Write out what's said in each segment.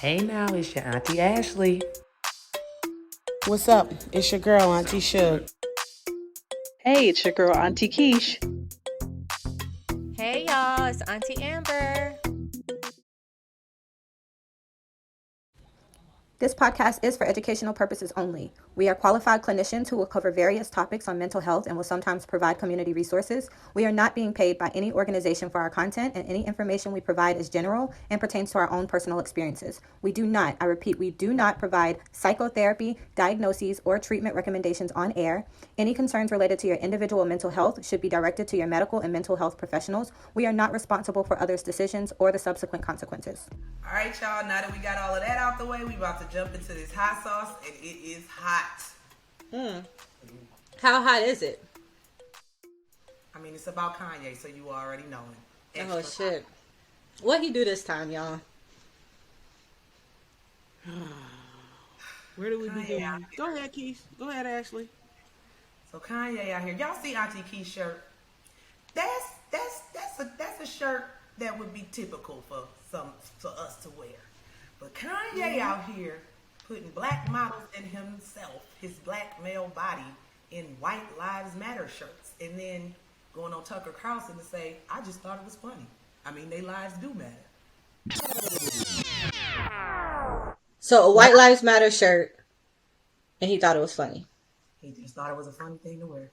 Hey now, it's your Auntie Ashley. What's up? It's your girl, Auntie Suge. Hey, it's your girl, Auntie Quiche. Hey y'all, it's Auntie Amber. This podcast is for educational purposes only. We are qualified clinicians who will cover various topics on mental health and will sometimes provide community resources. We are not being paid by any organization for our content, and any information we provide is general and pertains to our own personal experiences. We do not, I repeat, we do not provide psychotherapy, diagnoses, or treatment recommendations on air. Any concerns related to your individual mental health should be directed to your medical and mental health professionals. We are not responsible for others' decisions or the subsequent consequences. All right, y'all, now that we got all of that out the way, we about to jump into this hot sauce, and it is hot. How hot is it? I mean, it's about Kanye, so you already know it. Oh shit. What he do this time, y'all? Where do we Kanye begin? out here. Go ahead, Keith. Go ahead, Ashley. So Kanye out here. Y'all see Auntie Key's shirt? That's a shirt that would be typical for us to wear. But Kanye out here putting black models and himself, his black male body, in White Lives Matter shirts, and then going on Tucker Carlson to say, I just thought it was funny. I mean, their lives do matter. So a White Lives Matter shirt, and he thought it was funny. He just thought it was a funny thing to wear.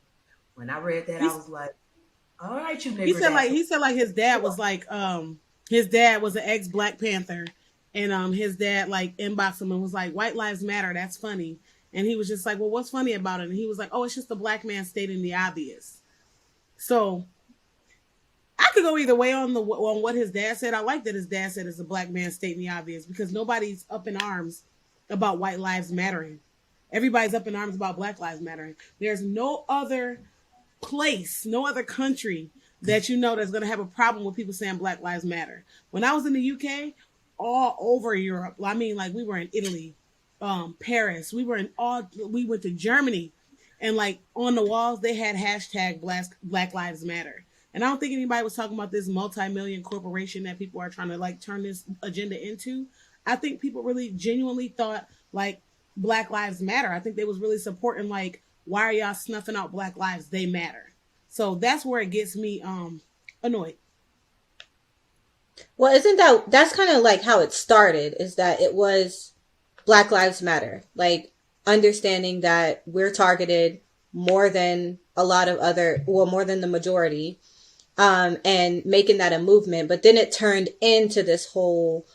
When I read that, I was like, all right, you nigger. He said his dad was his dad was an ex Black Panther, and his dad like inboxed him and was like, White Lives Matter, that's funny. And he was just like, well, what's funny about it? And he was like, oh, it's just a black man stating the obvious. So I could go either way on what his dad said. I like that his dad said it's a black man stating the obvious, because nobody's up in arms about white lives mattering. Everybody's up in arms about Black Lives Mattering. There's no other place, no other country that you know that's going to have a problem with people saying Black Lives Matter. When I was in the UK, all over Europe, I mean, like we were in Italy, Paris, we went to Germany, and like on the walls they had hashtag Black Lives Matter. And I don't think anybody was talking about this multi-million corporation that people are trying to like turn this agenda into. I think people really genuinely thought like Black Lives Matter. I think they was really supporting like, why are y'all snuffing out Black lives? They matter. So that's where it gets me annoyed. Well, that's kind of like how it started, is that it was Black Lives Matter. Like understanding that we're targeted more than more than the majority, and making that a movement. But then it turned into this whole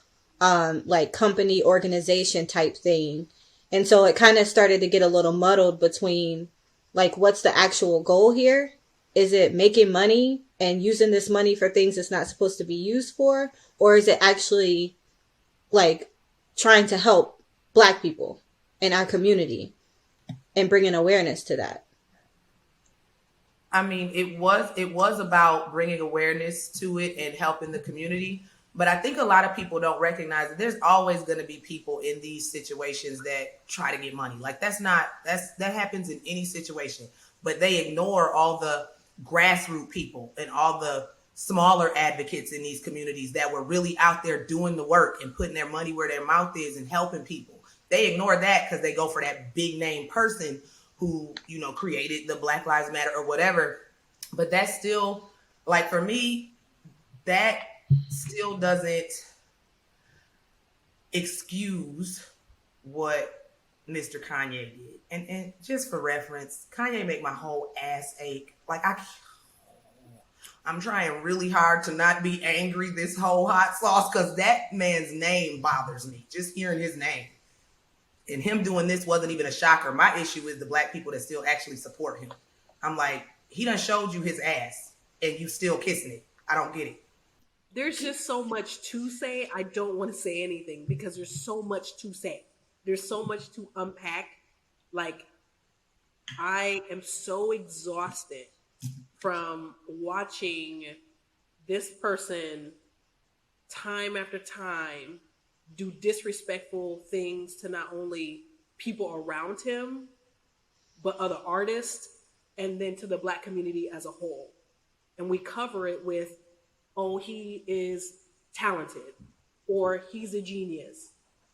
like company organization type thing. And so it kind of started to get a little muddled between like, what's the actual goal here? Is it making money and using this money for things it's not supposed to be used for? Or is it actually like trying to help Black people in our community and bringing awareness to that? I mean, it was about bringing awareness to it and helping the community. But I think a lot of people don't recognize that there's always going to be people in these situations that try to get money. Like that happens in any situation, but they ignore all the grassroots people and all the smaller advocates in these communities that were really out there doing the work and putting their money where their mouth is and helping people. They ignore that because they go for that big name person who, created the Black Lives Matter or whatever. But that's still, like, for me, that still doesn't excuse what Mr. Kanye did. And just for reference, Kanye make my whole ass ache. Like, I'm trying really hard to not be angry this whole hot sauce, because that man's name bothers me. Just hearing his name. And him doing this wasn't even a shocker. My issue is the Black people that still actually support him. I'm like, he done showed you his ass and you still kissing it. I don't get it. There's just so much to say. I don't want to say anything because there's so much to say. There's so much to unpack. Like, I am so exhausted from watching this person time after time do disrespectful things to not only people around him, but other artists, and then to the Black community as a whole. And we cover it with, oh, he is talented, or he's a genius,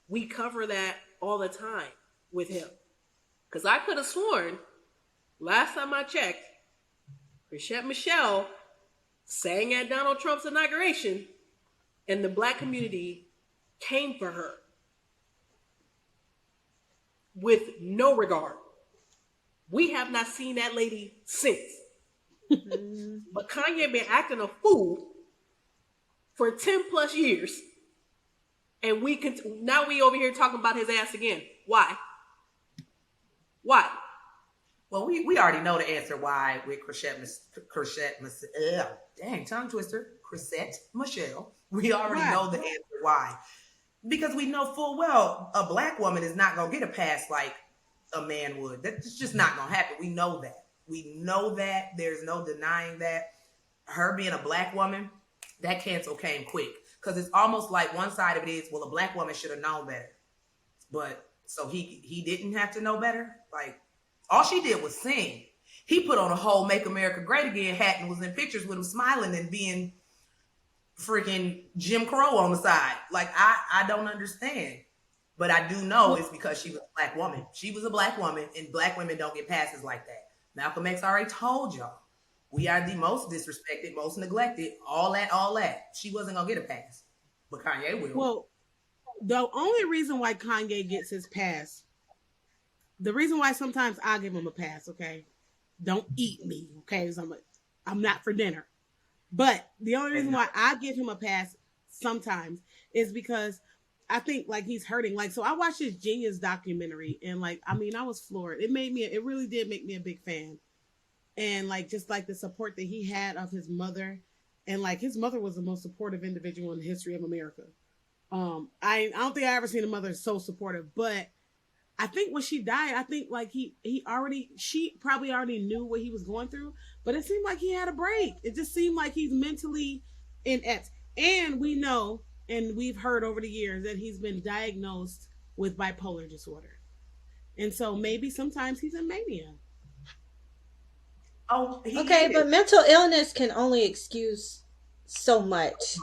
we cover that all the time with him. Because I could have sworn, last time I checked, Chrisette Michele sang at Donald Trump's inauguration, and the black community came for her with no regard. We have not seen that lady since. But Kanye been acting a fool for 10 plus years, and now we over here talking about his ass again. Why? Well, we already know the answer why with Chrisette Michele. We already know the answer why. Because we know full well a black woman is not going to get a pass like a man would. That's just not going to happen. We know that. We know that. There's no denying that. Her being a black woman, that cancel came quick. Because it's almost like one side of it is, well, a black woman should have known better. But so he didn't have to know better? Like, all she did was sing. He put on a whole Make America Great Again hat and was in pictures with him smiling and being freaking Jim Crow on the side. Like, I don't understand. But I do know it's because she was a black woman. She was a black woman, and black women don't get passes like that. Malcolm X already told y'all. We are the most disrespected, most neglected, all that. She wasn't going to get a pass. But Kanye will. Well, the only reason why Kanye gets his pass, the reason why sometimes I give him a pass, okay? Don't eat me, okay? I'm not for dinner. But the only reason why I give him a pass sometimes is because I think like he's hurting. Like, so I watched his Genius documentary, and like, I mean, I was floored. It really did make me a big fan. And like, just like the support that he had of his mother, and like his mother was the most supportive individual in the history of America. I don't think I ever seen a mother so supportive, but I think when she died, I think like she probably already knew what he was going through, but it seemed like he had a break. It just seemed like he's mentally inept. And we know, and we've heard over the years that he's been diagnosed with bipolar disorder. And so maybe sometimes he's in mania. Oh, okay, but mental illness can only excuse so much.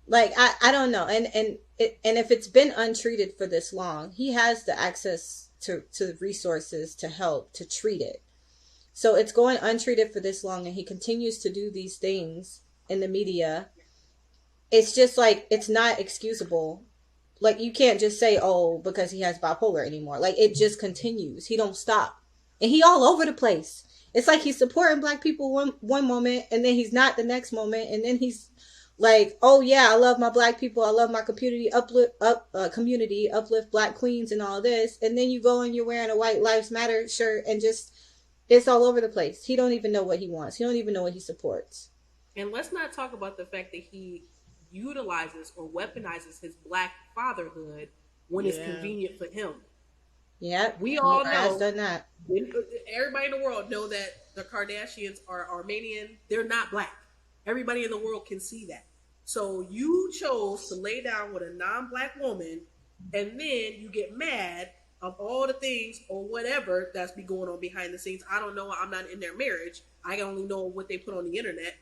Like, I don't know. And if it's been untreated for this long, he has the access to the resources to help to treat it. So it's going untreated for this long, and he continues to do these things in the media. It's just like, it's not excusable. Like, you can't just say, oh, because he has bipolar anymore. Like, it just continues. He don't stop. And he all over the place. It's like he's supporting black people one moment, and then he's not the next moment, and then he's like, oh yeah, I love my black people, I love my community, uplift black queens and all this, and then you go and you're wearing a White Lives Matter shirt, and just, it's all over the place. He don't even know what he wants. He don't even know what he supports. And let's not talk about the fact that he utilizes or weaponizes his black fatherhood when it's convenient for him. Yeah, we all know. Has done that. Everybody in the world know that the Kardashians are Armenian. They're not black. Everybody in the world can see that. So you chose to lay down with a non-black woman, and then you get mad of all the things or whatever that's be going on behind the scenes. I don't know. I'm not in their marriage. I only know what they put on the internet.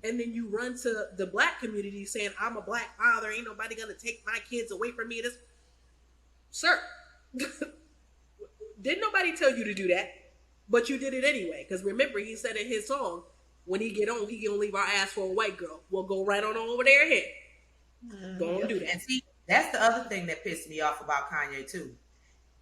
And then you run to the black community saying, I'm a black father. Ain't nobody going to take my kids away from me. Sir, didn't nobody tell you to do that? But you did it anyway. Because remember, he said in his song, when he get on, he gonna leave our ass for a white girl. We'll go right on over there ahead. Go and do that. And see, that's the other thing that pissed me off about Kanye too.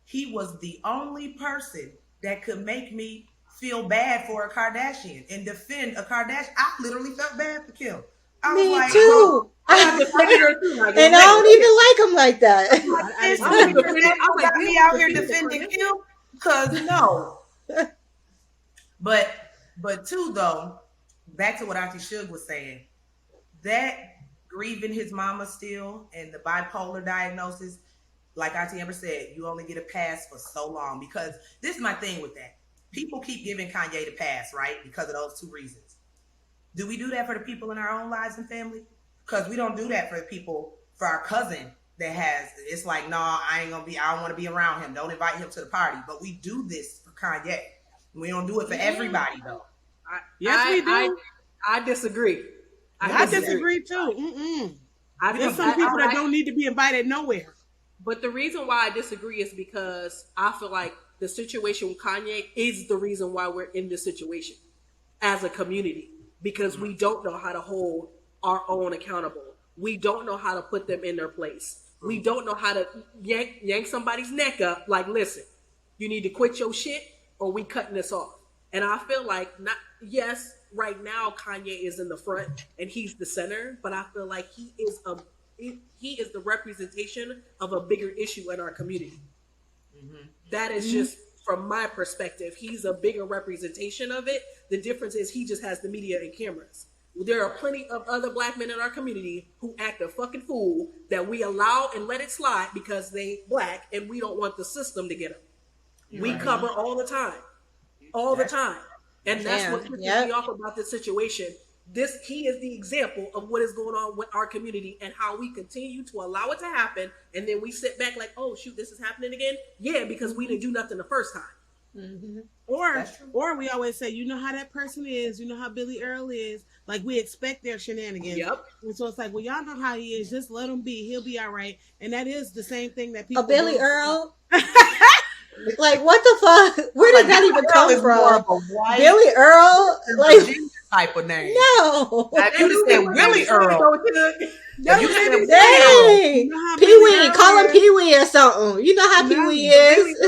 He was the only person that could make me feel bad for a Kardashian and defend a Kardashian. I literally felt bad for Kim. I was like, too. And I don't even like him like that. I got me out here defending Kim because no. But too though, back to what Auntie Suge was saying, that grieving his mama still and the bipolar diagnosis, like Auntie Amber said, you only get a pass for so long. Because this is my thing with that. People keep giving Kanye the pass, right? Because of those two reasons. Do we do that for the people in our own lives and family? Because we don't do that for the people, for our cousin that has, it's like, no, I don't want to be around him. Don't invite him to the party. But we do this for Kanye. We don't do it for everybody though. Yes, we do. I disagree. I disagree too. There's some people that don't need to be invited nowhere. But the reason why I disagree is because I feel like the situation with Kanye is the reason why we're in this situation as a community, because we don't know how to hold our own accountable. We don't know how to put them in their place. We don't know how to yank somebody's neck up. Like, listen, you need to quit your shit, or we cutting this off. And I feel like not yes, right now Kanye is in the front and he's the center, but I feel like he is the representation of a bigger issue in our community. That is just from my perspective. He's a bigger representation of it. The difference is he just has the media and cameras. There are plenty of other black men in our community who act a fucking fool that we allow and let it slide because they black and we don't want the system to get them. We cover all the time. All the time. And that's what pisses me off about this situation. He is the example of what is going on with our community and how we continue to allow it to happen, and then we sit back like, oh shoot, this is happening again. Yeah, because we didn't do nothing the first time. Mm-hmm. Or we always say, you know how that person is, you know how Billy Earl is, like we expect their shenanigans. Yep. And so it's like, well, y'all know how he is, just let him be, he'll be all right. And that is the same thing that people Billy Earl. Like, what the fuck? Where did that even come from? Billy Earl, like type of name. No, if you said Willie Earl, dang, Pee Wee, call him Pee Wee or something. You know how Pee Wee is.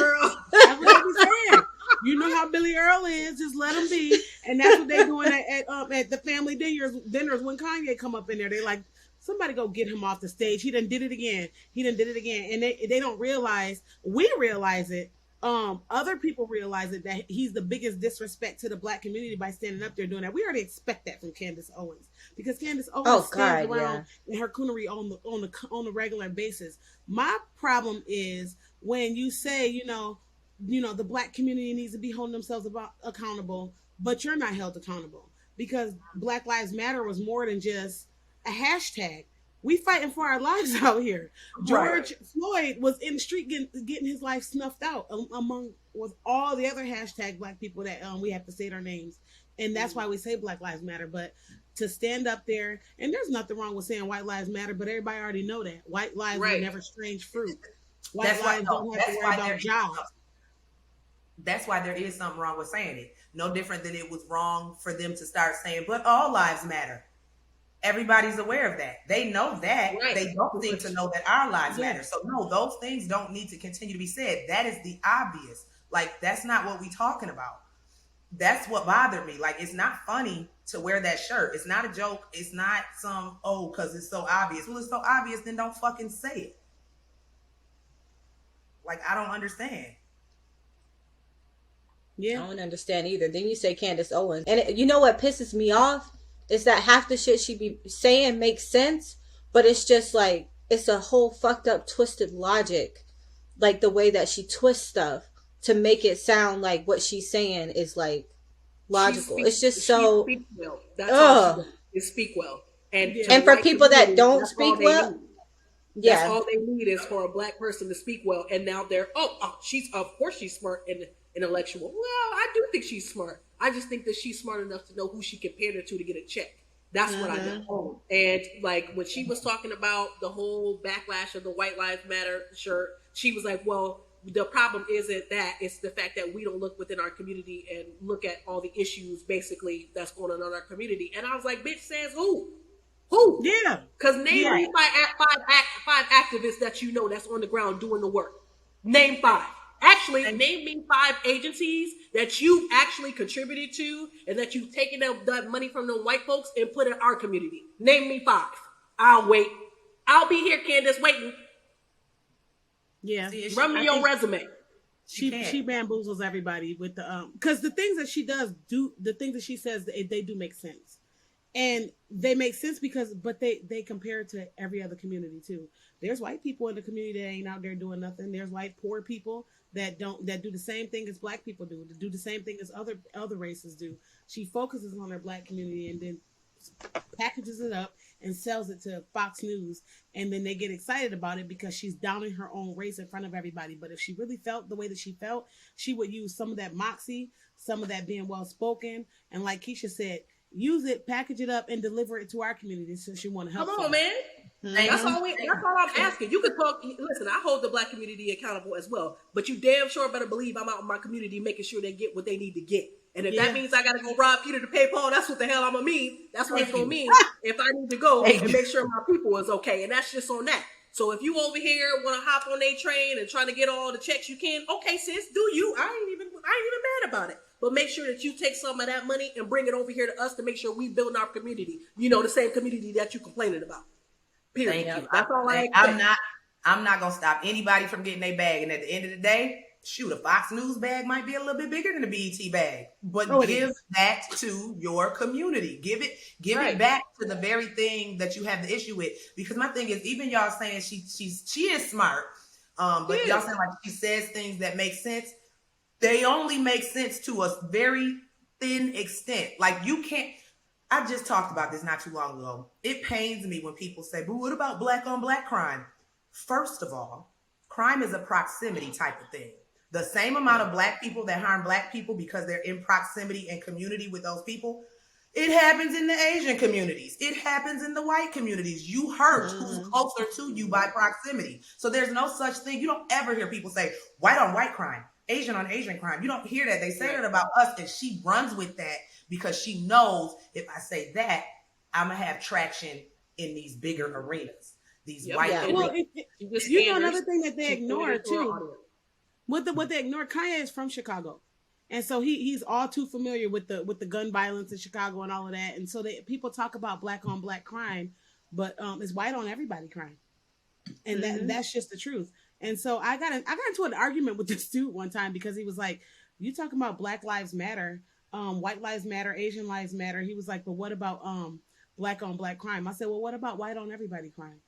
That's what we said. You know how Billy Earl is, just let him be. And that's what they're doing at the family dinners when Kanye come up in there. They're like, somebody go get him off the stage. He done did it again. And they don't realize, we realize it. Other people realize it, that he's the biggest disrespect to the black community by standing up there doing that. We already expect that from Candace Owens, because Candace Owens stands around in her coonery on a regular basis. My problem is when you say, you know, the black community needs to be holding themselves accountable, but you're not held accountable, because Black Lives Matter was more than just a hashtag. We fighting for our lives out here. George Floyd was in the street getting his life snuffed out among with all the other hashtag black people that we have to say their names. And that's why we say Black Lives Matter. But to stand up there, and there's nothing wrong with saying White Lives Matter, but everybody already know that. White lives are never strange fruit. White lives don't have to worry about jobs. That's why there is something wrong with saying it. No different than it was wrong for them to start saying, but all lives matter. Everybody's aware of that. They know that. Right. They don't seem to know that our lives matter. So no, those things don't need to continue to be said. That is the obvious. Like, that's not what we're talking about. That's what bothered me. Like, it's not funny to wear that shirt. It's not a joke. It's not some, because it's so obvious. Well, it's so obvious, then don't fucking say it. Like, I don't understand. Yeah. I don't understand either. Then you say Candace Owens. And you know what pisses me off? Is that half the shit she be saying makes sense, but it's just like, it's a whole fucked up twisted logic, like the way that she twists stuff to make it sound like what she's saying is like logical. It's just so well. That's all she does, is speak well. And for people that don't speak well, that's all they need is for a black person to speak well. And now they're she's, of course she's smart and intellectual. Well, I do think she's smart. I just think that she's smart enough to know who she compared her to get a check. That's what I know. And like when she was talking about the whole backlash of the White Lives Matter shirt, she was like, well, the problem isn't that, it's the fact that we don't look within our community and look at all the issues basically that's going on in our community. And I was like, bitch, says who? Who? Yeah. Because name me five activists that you know that's on the ground doing the work. Name 5. Actually, name me 5 agencies that you actually contributed to and that you've taken that money from the white folks and put in our community. Name me 5. I'll wait. I'll be here, Candace, waiting. Yeah. Run me your resume. She bamboozles everybody with the because the things that she does the things that she says, they do make sense. And they make sense but they compare it to every other community too. There's white people in the community that ain't out there doing nothing. There's white poor people that do the same thing as black people do the same thing as other races do. She focuses on her black community and then packages it up and sells it to Fox News, and then they get excited about it because she's downing her own race in front of everybody. But if she really felt the way that she felt, she would use some of that moxie, some of that being well spoken, and like Keisha said, use it, package it up, and deliver it to our community since you want to help. Come on, man. That's all I'm asking. You can talk. Listen, I hold the Black community accountable as well, but you damn sure better believe I'm out in my community making sure they get what they need to get. And if that means I got to go rob Peter to pay Paul, that's what the hell I'm gonna mean. That's what it's gonna mean if I need to go and make sure my people is okay. And that's just on that. So if you over here want to hop on a train and trying to get all the checks you can, okay, sis, do you? I ain't even mad about it. But make sure that you take some of that money and bring it over here to us to make sure we build our community. You know, the same community that you complaining about. Period. Thank you. That's all I expect. I'm not gonna stop anybody from getting their bag. And at the end of the day, shoot, a Fox News bag might be a little bit bigger than a BET bag. But give that to your community. Give it back to the very thing that you have the issue with. Because my thing is, even y'all saying she is smart, but y'all saying like she says things that make sense. They only make sense to a very thin extent. Like you can't. I just talked about this not too long ago. It pains me when people say, but what about black on black crime? First of all, crime is a proximity type of thing. The same amount of black people that harm black people because they're in proximity and community with those people, it happens in the Asian communities. It happens in the white communities. You hurt who's closer to you by proximity. So there's no such thing. You don't ever hear people say white on white crime, Asian on Asian crime. You don't hear that. They say that about us, and she runs with that because she knows if I say that, I'm going to have traction in these bigger arenas, these white arenas. Well, you know, another thing that they ignore too, what they ignore, Kanye is from Chicago. And so he's all too familiar with the gun violence in Chicago and all of that. And so people talk about black on black crime, but it's white on everybody crime. And that's just the truth. And so I got into an argument with this dude one time because he was like, you talking about Black Lives Matter, white lives matter, Asian lives matter. He was like, but what about black on black crime? I said, well, what about white on everybody crime?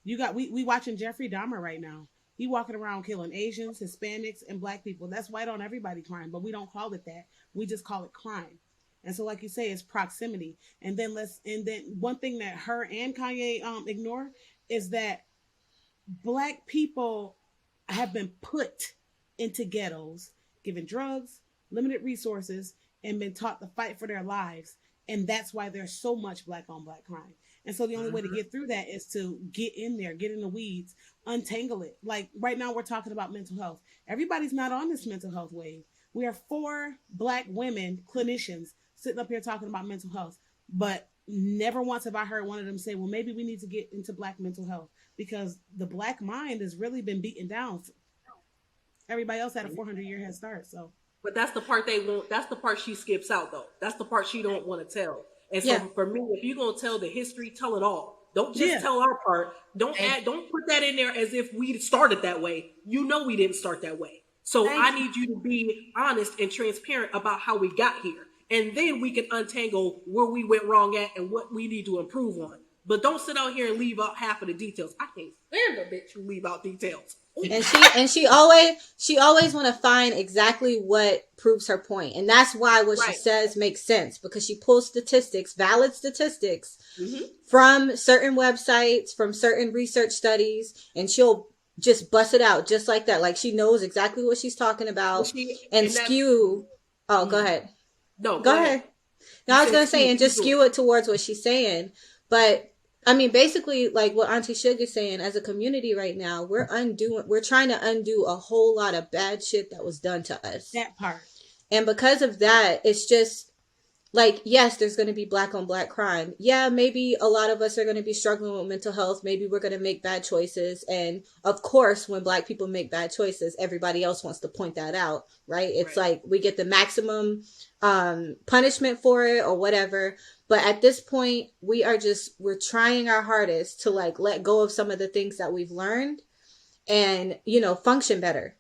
We watching Jeffrey Dahmer right now. He walking around killing Asians, Hispanics, and black people. That's white on everybody crime, but we don't call it that. We just call it crime. And so, like you say, it's proximity. And then one thing that her and Kanye ignore is that black people have been put into ghettos, given drugs, limited resources, and been taught to fight for their lives. And that's why there's so much black on black crime. And so the only way to get through that is to get in there, get in the weeds, untangle it. Like right now we're talking about mental health. Everybody's not on this mental health wave. We are 4 black women clinicians sitting up here talking about mental health, but never once have I heard one of them say, well, maybe we need to get into black mental health because the black mind has really been beaten down. Everybody else had a 400-year head start. So, but that's the part they won't. That's the part she skips out, though. That's the part she don't want to tell. And so for me, if you're gonna tell the history, tell it all. Don't just tell our part. Don't put that in there as if we started that way. You know we didn't start that way. So I need you to be honest and transparent about how we got here. And then we can untangle where we went wrong at and what we need to improve on. But don't sit out here and leave out half of the details. I can't stand a bitch who leave out details. And she always want to find exactly what proves her point. And that's why what she says makes sense, because she pulls statistics, valid statistics from certain websites, from certain research studies, and she'll just bust it out just like that. Like she knows exactly what she's talking about and skew. Oh, go ahead. No, go ahead. No, I was going to say, and just skew it towards what she's saying. But I mean, basically, like what Auntie Suge is saying, as a community right now, we're trying to undo a whole lot of bad shit that was done to us. That part. And because of that, it's just like, yes, there's going to be black on black crime. Yeah, maybe a lot of us are going to be struggling with mental health. Maybe we're going to make bad choices. And of course, when black people make bad choices, everybody else wants to point that out, right? It's like we get the maximum punishment for it or whatever. But at this point, we're trying our hardest to like let go of some of the things that we've learned and, you know, function better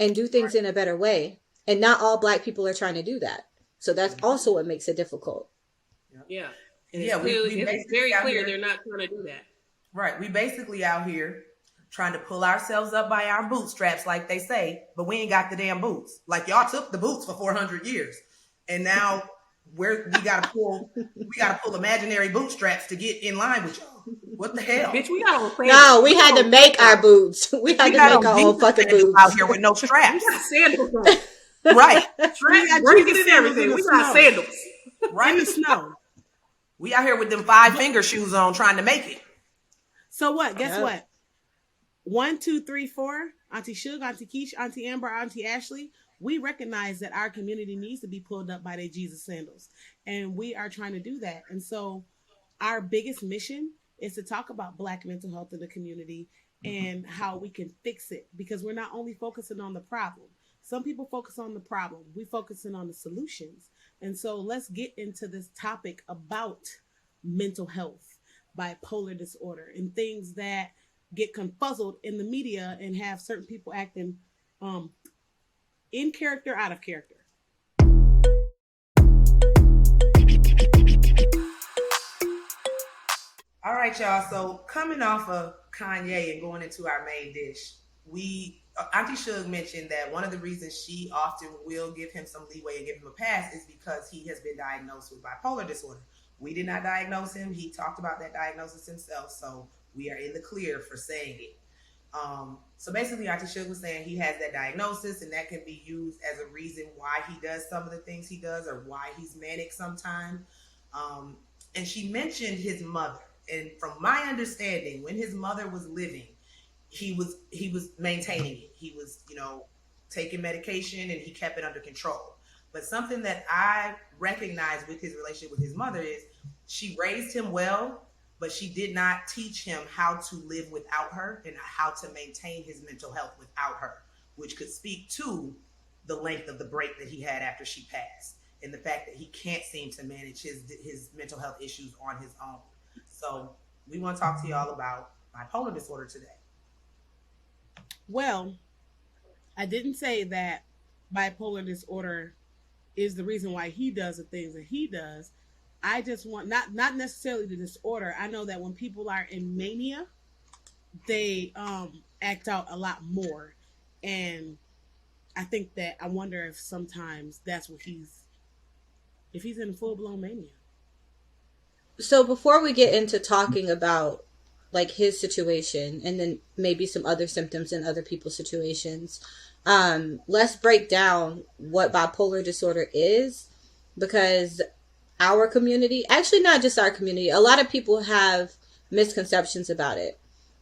and do things in a better way. And not all black people are trying to do that. So that's also what makes it difficult. Yeah. And it's very clear they're not trying to do that. Right. We basically out here trying to pull ourselves up by our bootstraps, like they say, but we ain't got the damn boots. Like y'all took the boots for 400 years. And now we gotta pull imaginary bootstraps to get in line with y'all. What the hell? Bitch, we got No, we had to make our boots. We had to make our own fucking boots. Out here with no straps. We got sandals on. Right. Breaking and everything. We got sandals. in the snow. We out here with them 5-finger shoes on trying to make it. So what? Guess Yep. what? 1, 2, 3, 4. Auntie Suge, Auntie Keish, Auntie Amber, Auntie Ashley. We recognize that our community needs to be pulled up by their Jesus sandals, and we are trying to do that. And so, our biggest mission is to talk about Black mental health in the community and how we can fix it. Because we're not only focusing on the problem. Some people focus on the problem. We focusing on the solutions. And so, let's get into this topic about mental health, bipolar disorder, and things that get confuzzled in the media and have certain people acting in character, out of character. All right, y'all. So coming off of Kanye and going into our main dish, Auntie Suge mentioned that one of the reasons she often will give him some leeway and give him a pass is because he has been diagnosed with bipolar disorder. We did not diagnose him. He talked about that diagnosis himself, so we are in the clear for saying it. So basically, Auntie Suge was saying he has that diagnosis, and that can be used as a reason why he does some of the things he does or why he's manic sometimes. And she mentioned his mother. And from my understanding, when his mother was living, he was maintaining it. He was, taking medication and he kept it under control. But something that I recognize with his relationship with his mother is she raised him well, but she did not teach him how to live without her and how to maintain his mental health without her, which could speak to the length of the break that he had after she passed and the fact that he can't seem to manage his mental health issues on his own. So we want to talk to y'all about bipolar disorder today. Well, I didn't say that bipolar disorder is the reason why he does the things that he does. I just want not necessarily the disorder. I know that when people are in mania, they act out a lot more, and I think that I wonder if sometimes that's what if he's in full blown mania. So before we get into talking about like his situation and then maybe some other symptoms in other people's situations, let's break down what bipolar disorder is, because our community, actually not just our community, a lot of people have misconceptions about it.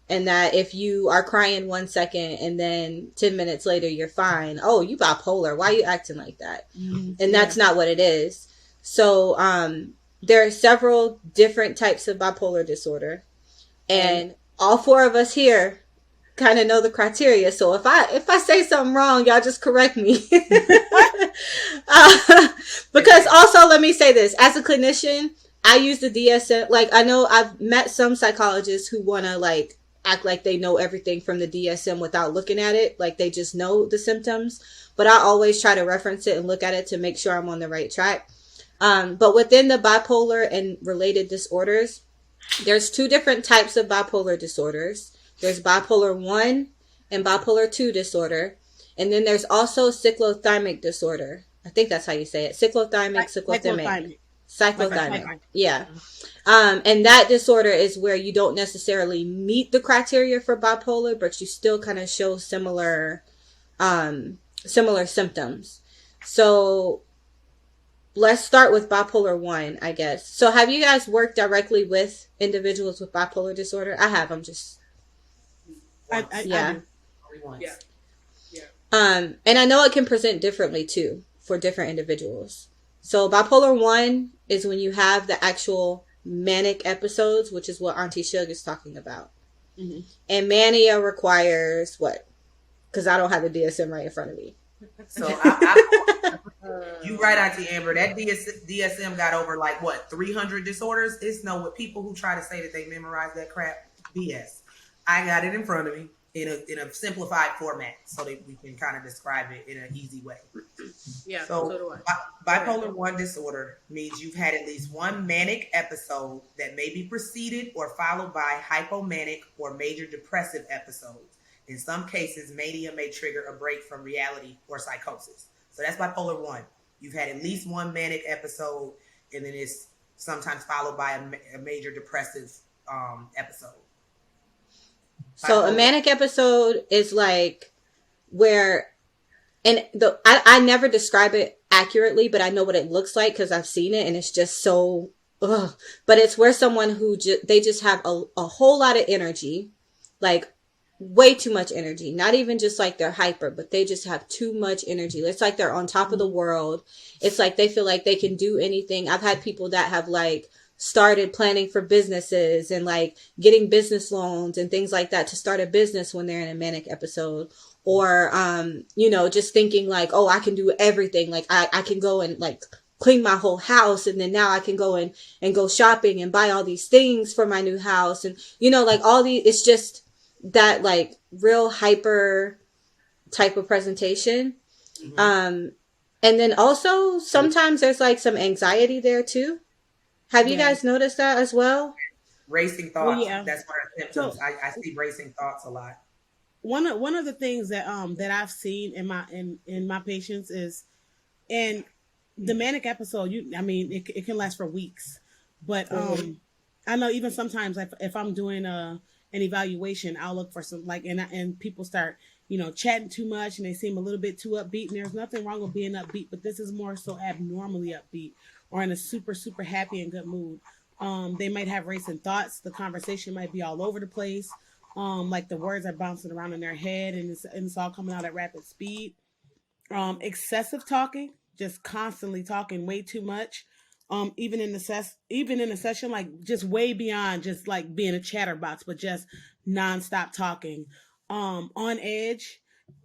And that if you are crying 1 second and then 10 minutes later you're fine, oh, you bipolar, why are you acting like that? Mm-hmm. And that's not what it is. So there are several different types of bipolar disorder, and all 4 of us here kind of know the criteria. So if I say something wrong, y'all just correct me. Because also, let me say this, as a clinician, I use the DSM. Like, I know I've met some psychologists who want to like act like they know everything from the DSM without looking at it. Like they just know the symptoms, but I always try to reference it and look at it to make sure I'm on the right track. But within the bipolar and related disorders, there's 2 different types of bipolar disorders. There's bipolar 1 and bipolar 2 disorder. And then there's also cyclothymic disorder. I think that's how you say it. Cyclothymic. Yeah. And that disorder is where you don't necessarily meet the criteria for bipolar, but you still kind of show similar symptoms. So let's start with bipolar 1, I guess. So have you guys worked directly with individuals with bipolar disorder? I have. Yeah. And I know it can present differently too for different individuals. So bipolar 1 is when you have the actual manic episodes, which is what Auntie Suge is talking about. Mm-hmm. And mania requires what? Because I don't have the DSM right in front of me. So you right, Auntie Amber. That DSM got over 300 disorders. It's what people who try to say that they memorize that crap, BS. I got it in front of me in a simplified format so that we can kind of describe it in an easy way. Yeah. So do bipolar 1 disorder means you've had at least one manic episode that may be preceded or followed by hypomanic or major depressive episodes. In some cases, mania may trigger a break from reality or psychosis. So that's bipolar 1. You've had at least one manic episode, and then it's sometimes followed by a major depressive episode. So a manic episode is like where, and I never describe it accurately, but I know what it looks like because I've seen it, and it's just so ugh. But it's where someone who they just have a whole lot of energy, like way too much energy. Not even just like they're hyper, but they just have too much energy. It's like they're on top of the world. It's like they feel like they can do anything. I've had people that have like started planning for businesses and like getting business loans and things like that to start a business when they're in a manic episode. Or you know, just thinking like, oh, I can do everything. Like I can go and like clean my whole house, and then now I can go and go shopping and buy all these things for my new house. And you know, like all these, it's just that like real hyper type of presentation. And then also sometimes there's like some anxiety there too. Have you Yeah. guys noticed that as well? Racing Well, thoughts. yeah. That's one of the So symptoms. I see racing thoughts a lot. one of the things that I've seen in my patients is, and the manic episode, I mean, it can last for weeks, but I know even sometimes if I'm doing an evaluation, I'll look for some like, and people start, you know, chatting too much and they seem a little bit too upbeat, and there's nothing wrong with being upbeat, but this is more so abnormally upbeat or in a super super happy and good mood. They might have racing thoughts. The conversation might be all over the place. Like the words are bouncing around in their head, and it's all coming out at rapid speed. Excessive talking, just constantly talking way too much. Even in a session, like just way beyond just like being a chatterbox, but just nonstop talking. On edge.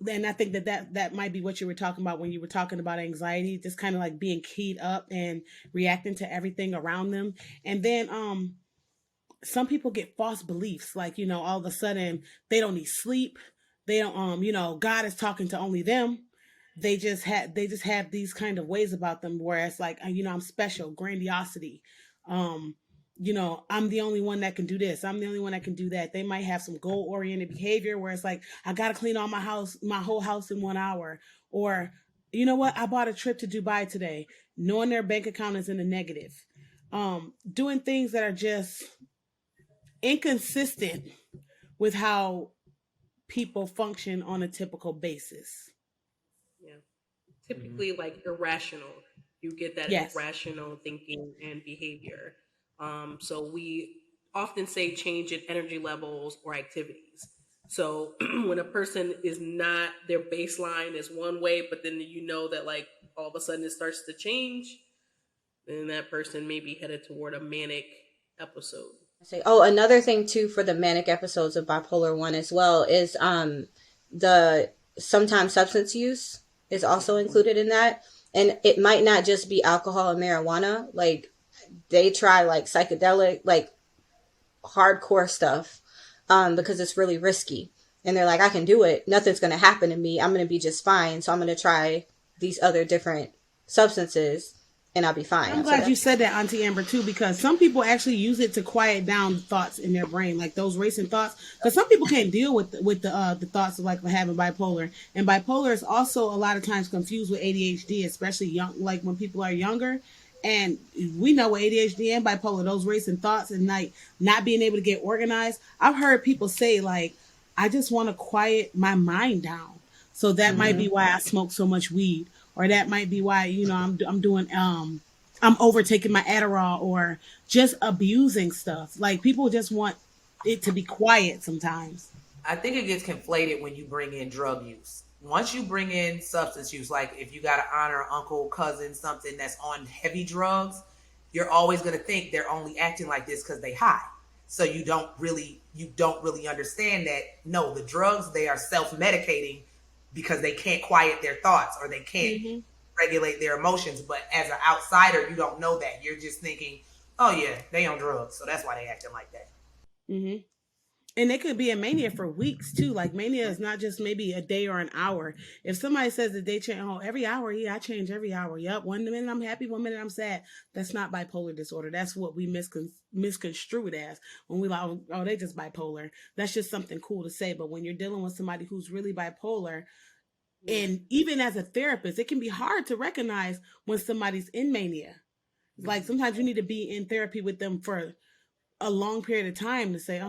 And I think that might be what you were talking about when you were talking about anxiety, just kind of like being keyed up and reacting to everything around them. And then some people get false beliefs, like, you know, all of a sudden they don't need sleep. They don't you know, God is talking to only them. They just have these kind of ways about them where it's like, you know, I'm special, grandiosity. um you know, I'm the only one that can do this, I'm the only one that can do that. They might have some goal oriented behavior where it's like, I gotta clean all my whole house in 1 hour. Or, you know what, I bought a trip to Dubai today, knowing their bank account is in the negative. Doing things that are just inconsistent with how people function on a typical basis. Yeah. Typically like irrational. You get that Yes. irrational thinking and behavior. So we often say change in energy levels or activities. So when a person is not, their baseline is one way, but then you know that like all of a sudden it starts to change, then that person may be headed toward a manic episode. Say, oh, another thing too for the manic episodes of bipolar 1 as well is the sometimes substance use is also included in that. And it might not just be alcohol and marijuana. Like they try like psychedelic, like hardcore stuff, because it's really risky. And they're like, I can do it. Nothing's going to happen to me. I'm going to be just fine. So I'm going to try these other different substances and I'll be fine. I'm So glad you that's, said that, Auntie Amber, too, because some people actually use it to quiet down thoughts in their brain, like those racing thoughts. Because some people can't deal with the thoughts of like having bipolar, and bipolar is also a lot of times confused with ADHD, especially young, like when people are younger. And we know with ADHD and bipolar, those racing thoughts and like not being able to get organized. I've heard people say like, I just want to quiet my mind down. So that might be why I smoke so much weed, or that might be why, you know, I'm doing I'm overtaking my Adderall, or just abusing stuff. Like people just want it to be quiet sometimes. I think it gets conflated when you bring in drug use. Once you bring in substance use, like if you got to honor uncle, cousin, something that's on heavy drugs, you're always going to think they're only acting like this because they high. So you don't really understand that no, the drugs, they are self-medicating because they can't quiet their thoughts or they can't Mm-hmm. regulate their emotions. But as an outsider, you don't know that. You're just thinking, oh yeah, they on drugs, so that's why they acting like that. Mm-hmm. And it could be a mania for weeks too. Like mania is not just maybe a day or an hour. If somebody says that they change, oh, every hour, yeah, I change every hour. Yep, 1 minute I'm happy, 1 minute I'm sad. That's not bipolar disorder. That's what we misconstrue it as when we like, oh, they just bipolar. That's just something cool to say. But when you're dealing with somebody who's really bipolar, Yeah. and even as a therapist, it can be hard to recognize when somebody's in mania. Like sometimes you need to be in therapy with them for a long period of time to say,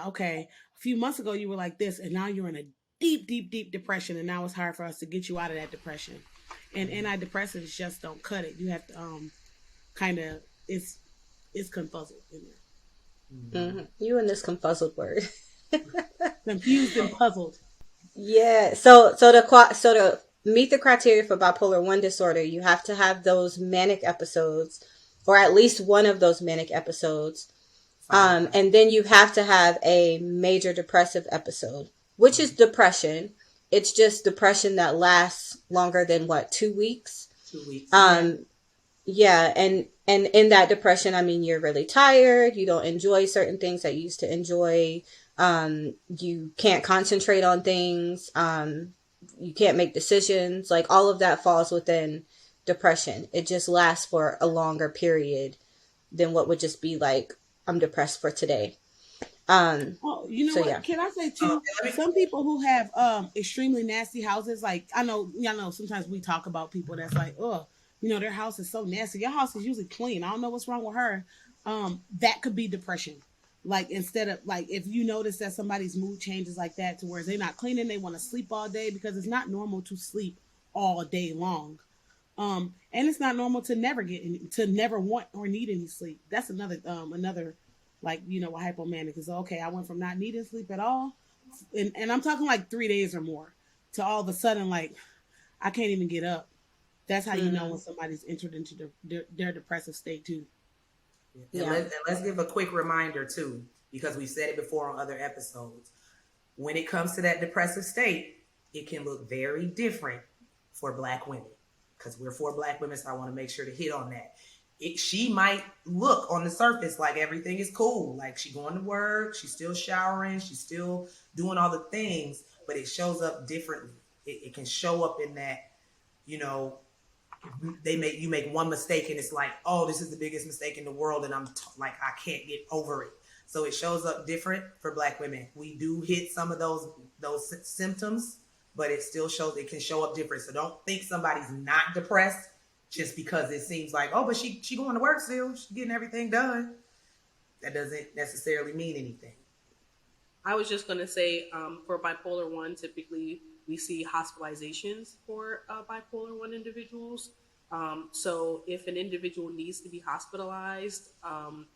okay, a few months ago you were like this, and now you're in a deep, deep, deep depression, and now it's hard for us to get you out of that depression. and antidepressants just don't cut it. You have to kind of it's confuzzled in there. You and this confuzzled word. Confused and puzzled. Yeah. So to meet the criteria for bipolar 1 disorder, you have to have those manic episodes, or at least one of those manic episodes. And then you have to have a major depressive episode, which is depression. It's just depression that lasts longer than 2 weeks? 2 weeks. Yeah. And in that depression, I mean, you're really tired. You don't enjoy certain things that you used to enjoy. You can't concentrate on things. You can't make decisions. Like, all of that falls within depression. It just lasts for a longer period than what would just be like, I'm depressed for today. Oh, you know So, what? yeah. Can I say too? Some people who have extremely nasty houses, like I know sometimes we talk about people that's like, oh, their house is so nasty. Your house is usually clean. I don't know what's wrong with her. That could be depression. Like, instead of, like, if you notice that somebody's mood changes like that to where they're not cleaning, they want to sleep all day, because it's not normal to sleep all day long. And it's not normal to never want or need any sleep. That's another like, what hypomanic is. Okay, I went from not needing sleep at all, and I'm talking like 3 days or more, to all of a sudden, like, I can't even get up. That's how you know when somebody's entered into their depressive state too. Yeah. And let's give a quick reminder too, because we've said it before on other episodes. When it comes to that depressive state, it can look very different for Black women, because we're 4 Black women, so I want to make sure to hit on that. She might look on the surface like everything is cool, like she going to work, she's still showering, she's still doing all the things, but it shows up differently. It can show up in that, you make one mistake and it's like, oh, this is the biggest mistake in the world, and like, I can't get over it. So it shows up different for Black women. We do hit some of those symptoms, but it still can show up different. So don't think somebody's not depressed just because it seems like, oh, but she going to work still, she's getting everything done. That doesn't necessarily mean anything. I was just going to say, for bipolar 1, typically we see hospitalizations for bipolar 1 individuals. So if an individual needs to be hospitalized,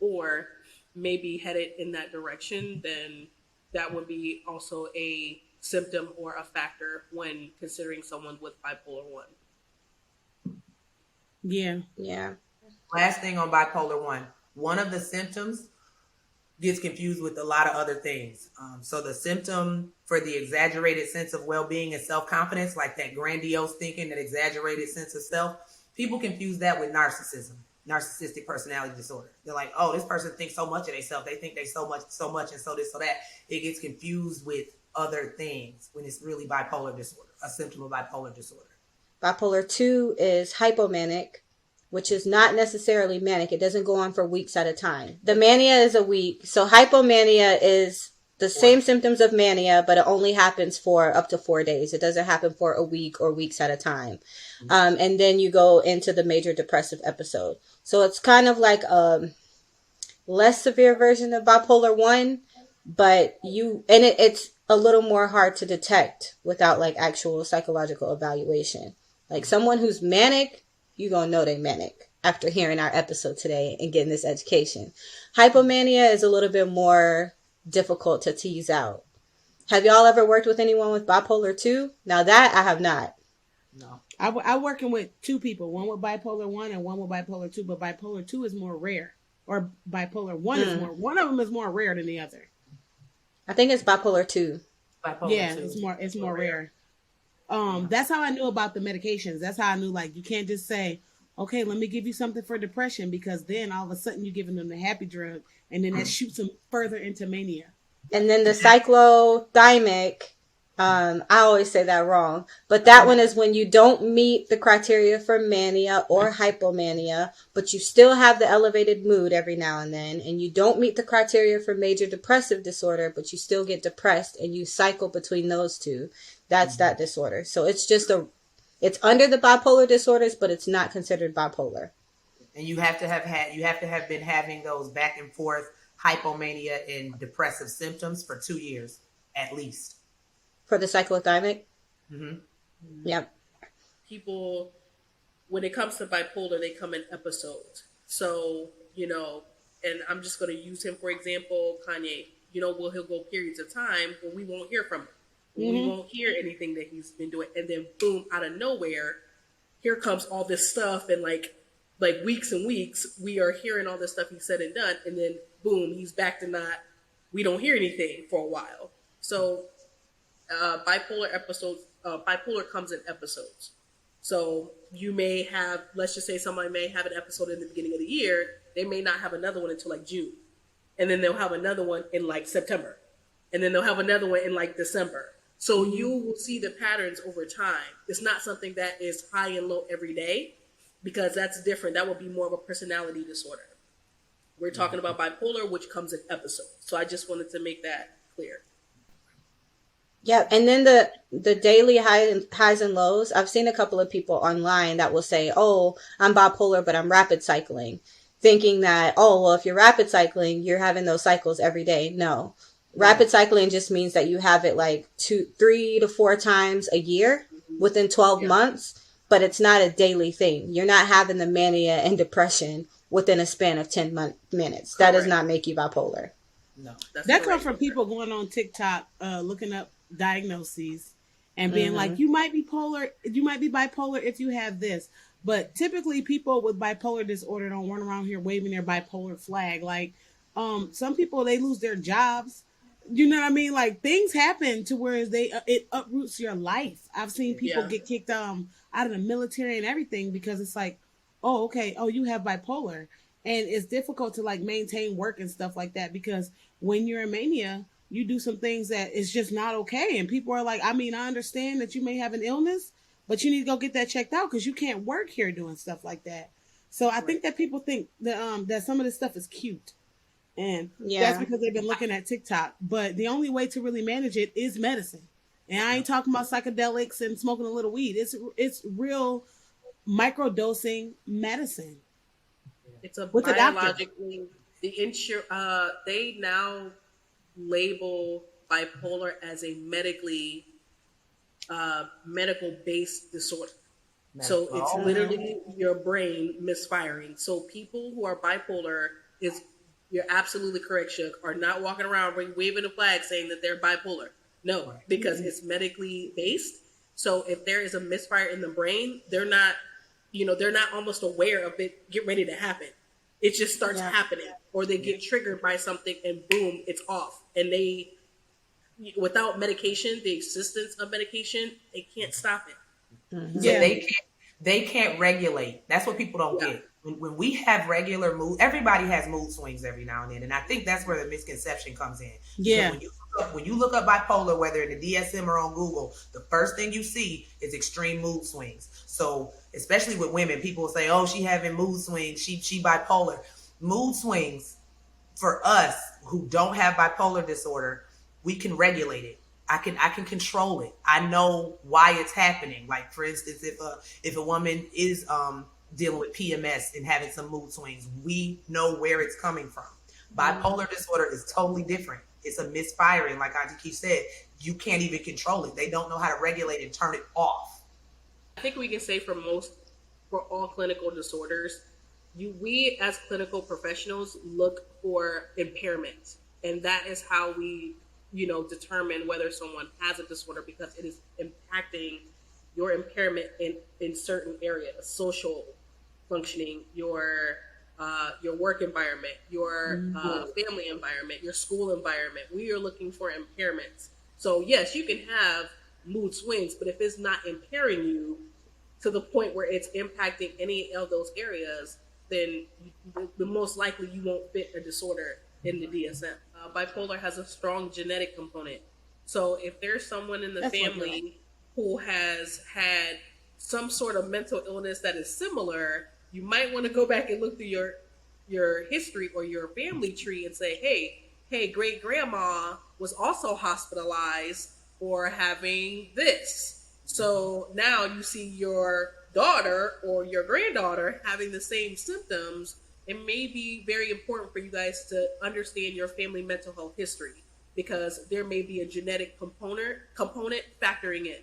or maybe headed in that direction, then that would be also a symptom or a factor when considering someone with bipolar 1. Yeah. Last thing on bipolar 1, one of the symptoms gets confused with a lot of other things. So the symptom for the exaggerated sense of well-being and self-confidence, like that grandiose thinking, that exaggerated sense of self, people confuse that with narcissism, narcissistic personality disorder. They're like, oh, this person thinks so much of themselves. They think they so much, and so this, so that. It gets confused with other things when it's really bipolar disorder, a symptom of bipolar disorder. Bipolar 2 is hypomanic, which is not necessarily manic. It doesn't go on for weeks at a time. The mania is a week. So hypomania is the same symptoms of mania, but it only happens for up to 4 days. It doesn't happen for a week or weeks at a time. And then you go into the major depressive episode. So it's kind of like a less severe version of bipolar 1, but it's a little more hard to detect without like actual psychological evaluation. Like, someone who's manic, you're going to know they're manic after hearing our episode today and getting this education. Hypomania is a little bit more difficult to tease out. Have y'all ever worked with anyone with bipolar 2? Now that I have not. No. I'm working with 2 people, one with bipolar 1 and one with bipolar 2, but bipolar 2 is more rare, or bipolar 1 is more, one of them is more rare than the other. I think it's bipolar 2. Bipolar 2. It's more rare. That's how I knew about the medications. That's how I knew, like, you can't just say, okay, let me give you something for depression, because then all of a sudden you're giving them the happy drug, and then that shoots them further into mania. And then the cyclothymic, I always say that wrong, but that one is when you don't meet the criteria for mania or hypomania, but you still have the elevated mood every now and then, and you don't meet the criteria for major depressive disorder, but you still get depressed, and you cycle between those two. That's that disorder. So it's just it's under the bipolar disorders, but it's not considered bipolar. And you have to have been having those back and forth hypomania and depressive symptoms for 2 years at least. For the cyclothymic? Mm-hmm. Yep. People when it comes to bipolar, they come in episodes. So, and I'm just going to use him for example, Kanye. He'll go periods of time where we won't hear from him. We won't hear anything that he's been doing. And then boom, out of nowhere, here comes all this stuff. And like weeks and weeks, we are hearing all this stuff he said and done. And then boom, he's back to we don't hear anything for a while. So bipolar comes in episodes. So you may have, let's just say somebody may have an episode in the beginning of the year. They may not have another one until like June. And then they'll have another one in like September. And then they'll have another one in like December. So you will see the patterns over time. It's not something that is high and low every day, because that's different. That would be more of a personality disorder. We're talking about bipolar, which comes in episodes. So I just wanted to make that clear. Yeah, and then the daily highs and lows. I've seen a couple of people online that will say, "Oh, I'm bipolar, but I'm rapid cycling," thinking that, "Oh, well, if you're rapid cycling, you're having those cycles every day." No, rapid cycling just means that you have it like 3 to 4 times a year within 12 months, but it's not a daily thing. You're not having the mania and depression within a span of 10 minutes. That does not make you bipolar. No, that comes from people going on TikTok, looking up diagnoses and being like, you might be bipolar if you have this. But typically people with bipolar disorder don't run around here waving their bipolar flag. Like, some people, they lose their jobs. You know what I mean? Like, things happen to where it uproots your life. I've seen people get kicked out of the military and everything because it's like, oh, okay, oh, you have bipolar. And it's difficult to like maintain work and stuff like that, because when you're in mania, you do some things that is just not okay. And people are like, I mean, I understand that you may have an illness, but you need to go get that checked out because you can't work here doing stuff like that. So I think that people think that some of this stuff is cute. And that's because they've been looking at TikTok. But the only way to really manage it is medicine. And I ain't talking about psychedelics and smoking a little weed. It's real microdosing medicine. It's a with biologically, they now label bipolar as a medical based disorder. So it's literally your brain misfiring. So people who are bipolar, you're absolutely correct, Shook, are not walking around waving a flag saying that they're bipolar. No, because it's medically based. So if there is a misfire in the brain, they're not almost aware of it get ready to happen. It just starts happening, or they get triggered by something and boom, it's off. And without medication, the existence of medication, they can't stop it. Mm-hmm. Yeah, they can't regulate. That's what people don't get. When we have regular mood, everybody has mood swings every now and then, and I think that's where the misconception comes in. Yeah. So when you look up bipolar, whether in the DSM or on Google, the first thing you see is extreme mood swings. So especially with women, people say, "Oh, she having mood swings. She bipolar." Mood swings for us who don't have bipolar disorder, we can regulate it. I can control it. I know why it's happening. Like, for instance, if a woman is dealing with PMS and having some mood swings, we know where it's coming from. Bipolar disorder is totally different. It's a misfiring, like Auntie Keith said. You can't even control it. They don't know how to regulate and turn it off. I think we can say for all clinical disorders, we as clinical professionals look for impairment, and that is how we determine whether someone has a disorder, because it is impacting your impairment in certain areas: social functioning, your work environment, your family environment, your school environment. We are looking for impairments. So yes, you can have mood swings, but if it's not impairing you to the point where it's impacting any of those areas, then the most likely you won't fit a disorder in the DSM. Bipolar has a strong genetic component. So if there's someone in the family who has had some sort of mental illness that is similar, you might want to go back and look through your history or your family tree and say, hey, great grandma was also hospitalized for having this. So now you see your daughter or your granddaughter having the same symptoms. It may be very important for you guys to understand your family mental health history, because there may be a genetic component factoring in.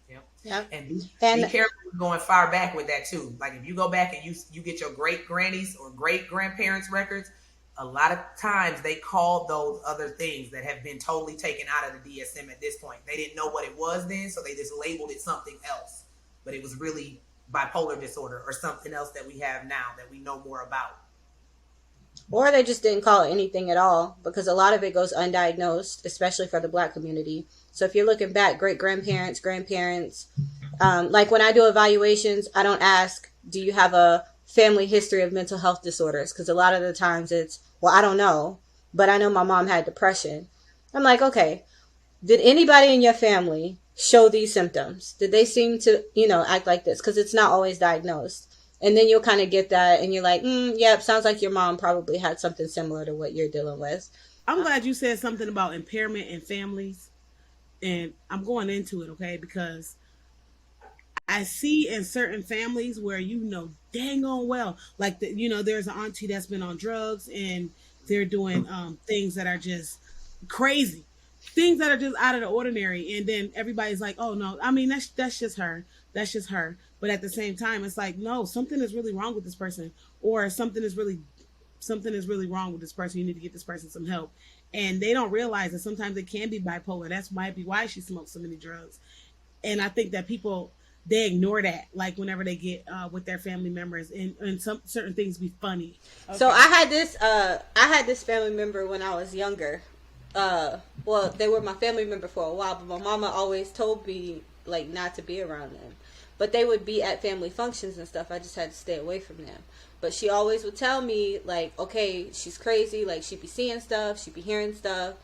Yep. Yep. And be And careful going far back with that too. Like if you go back and you get your great grannies or great grandparents records, a lot of times they called those other things that have been totally taken out of the DSM at this point. They didn't know what it was then, so they just labeled it something else. But it was really bipolar disorder or something else that we have now that we know more about. or they just didn't call it anything at all, because a lot of it goes undiagnosed, especially for the Black community. So if you're looking back, great grandparents, grandparents, like when I do evaluations, I don't ask, do you have a family history of mental health disorders? Because a lot of the times it's, well, I don't know, but I know my mom had depression. I'm like, okay, did anybody in your family show these symptoms? Did they seem to, act like this? Because it's not always diagnosed. And then you'll kind of get that and you're like, yep, sounds like your mom probably had something similar to what you're dealing with. I'm glad you said something about impairment in families. And I'm going into it, okay? Because I see in certain families where dang on well, like there's an auntie that's been on drugs and they're doing things that are just crazy, things that are just out of the ordinary, and then everybody's like, oh no, I mean that's just her, that's just her. But at the same time, it's like, no, something is really wrong with this person, or something is really wrong with this person. You need to get this person some help, and they don't realize that sometimes it can be bipolar. That's might be why she smokes so many drugs. And I think that people, they ignore that, like whenever they get with their family members, and some certain things be funny. Okay. So I had this family member when I was younger. Well, they were my family member for a while, but my mama always told me like not to be around them. But they would be at family functions and stuff. I just had to stay away from them. But she always would tell me like, okay, she's crazy. Like she'd be seeing stuff, she'd be hearing stuff.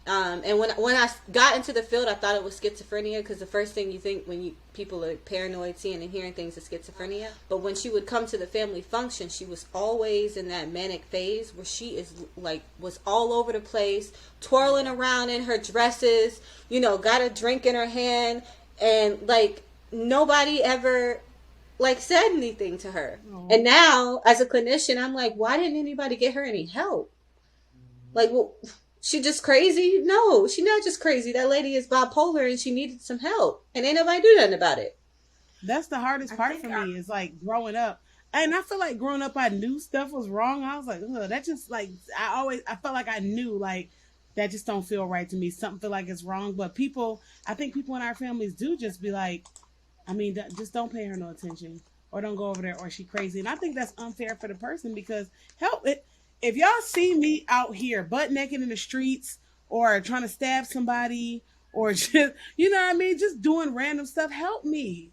And when I got into the field, I thought it was schizophrenia, because the first thing you think when people are paranoid, seeing and hearing things, is schizophrenia. But when she would come to the family function, she was always in that manic phase where she was all over the place, twirling around in her dresses, got a drink in her hand, and like nobody ever said anything to her. Aww. And now as a clinician, I'm like, why didn't anybody get her any help? Like, well, she just crazy? No, she not just crazy. That lady is bipolar and she needed some help, and ain't nobody do nothing about it. That's the hardest part for me, is like growing up. And I feel like growing up, I knew stuff was wrong. I was like, ugh, that just like, I felt like I knew, like, that just don't feel right to me. Something feel like it's wrong. But I think people in our families do just be like, I mean, just don't pay her no attention, or don't go over there, or she crazy. And I think that's unfair for the person, because help it. If y'all see me out here butt naked in the streets, or trying to stab somebody, or just, what I mean, just doing random stuff, help me.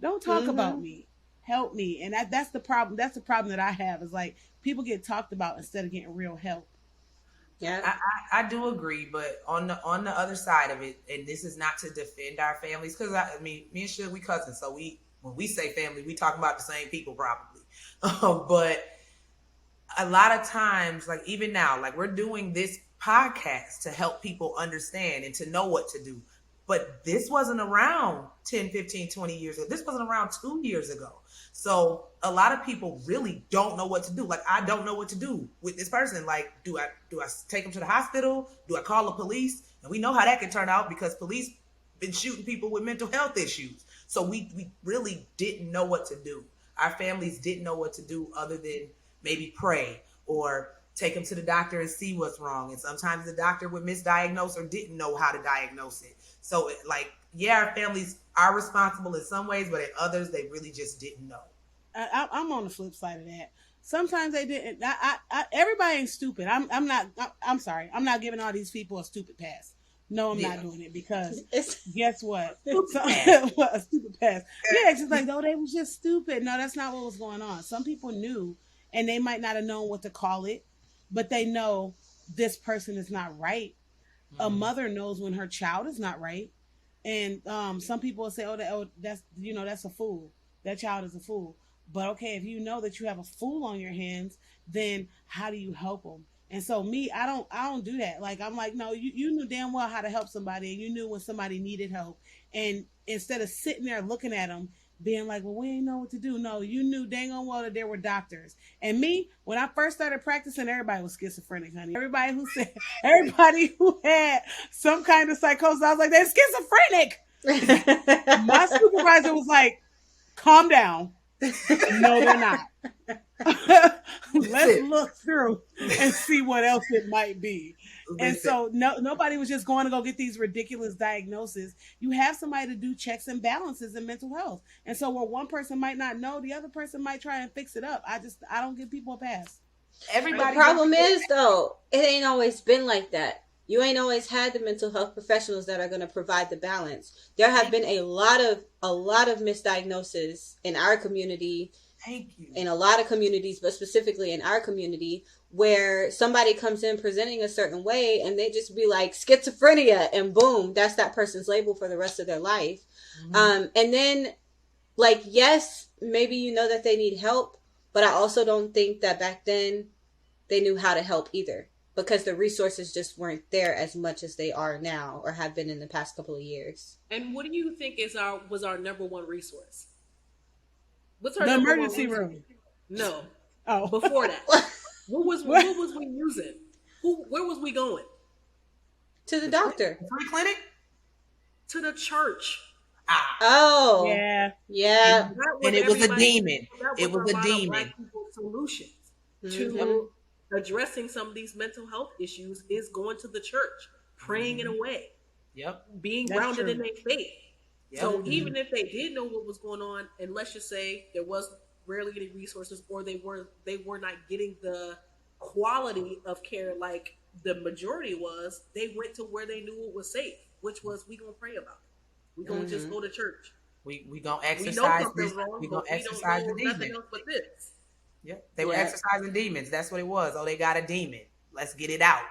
Don't talk about me. Help me. And that's the problem. That's the problem that I have, is like people get talked about instead of getting real help. Yeah, I do agree, but on the other side of it, and this is not to defend our families, because I mean, me and Suge, we cousins, so when we say family, we talk about the same people probably. But a lot of times, like even now, like we're doing this podcast to help people understand and to know what to do. But this wasn't around 10, 15, 20 years ago. This wasn't around 2 years ago. So a lot of people really don't know what to do. Like, I don't know what to do with this person. Like, do I take them to the hospital? Do I call the police? And we know how that can turn out, because police been shooting people with mental health issues. So we really didn't know what to do. Our families didn't know what to do other than maybe pray or take them to the doctor and see what's wrong. And sometimes the doctor would misdiagnose or didn't know how to diagnose it. So our families are responsible in some ways, but in others, they really just didn't know. I'm on the flip side of that. Sometimes they didn't. Everybody ain't stupid. I'm sorry. I'm not giving all these people a stupid pass. No, I'm not doing it, because guess what? A stupid pass. Yeah, it's just like, no, they was just stupid. No, that's not what was going on. Some people knew, and they might not have known what to call it, but they know this person is not right. A mother knows when her child is not right. And some people will say, that's a fool. That child is a fool. But okay, if you know that you have a fool on your hands, then how do you help them? And so me, I don't do that. Like, I'm like, no, you knew damn well how to help somebody, and you knew when somebody needed help. And instead of sitting there looking at them, being like, well, we ain't know what to do. No, you knew dang on well that there were doctors. And me, when I first started practicing, everybody was schizophrenic, honey. Everybody who had some kind of psychosis, I was like, they're schizophrenic. My supervisor was like, calm down. No, they're not. Let's look through and see what else it might be. And Listen, so nobody was just going to go get these ridiculous diagnoses. You have somebody to do checks and balances in mental health. And so where one person might not know, the other person might try and fix it up. I don't give people a pass. The everybody. problem is, though, it ain't always been like that. You ain't always had the mental health professionals that are going to provide the balance. There have been a lot of misdiagnoses in our community, Thank you. in a lot of communities, but specifically in our community, where somebody comes in presenting a certain way and they just be like schizophrenia, and boom, that's that person's label for the rest of their life. And then, like, yes, maybe you know that they need help, but I also don't think that back then they knew how to help either, because the resources just weren't there as much as they are now or have been in the past couple of years. And what do you think was our number one resource? What's The emergency room. No. Oh. Before that. what was we using? Where was we going? To the doctor. Free clinic? To the church. Oh. Yeah. And it was a demon. It was a lot of demon. Black people's solutions to addressing some of these mental health issues is going to the church, praying it away. Yep. Being That's grounded true. in their faith. Yep. So even if they did know what was going on, and let's just say there was rarely any resources, or they were not getting the quality of care like the majority was, they went to where they knew it was safe, which was, we gonna pray about it. We gonna just go to church. We gonna We know exercise something's this. wrong, We but gonna we don't exercise know the nothing demon. else but this. Yep. They were Yeah. exercising demons. That's what it was. Oh, they got a demon. Let's get it out.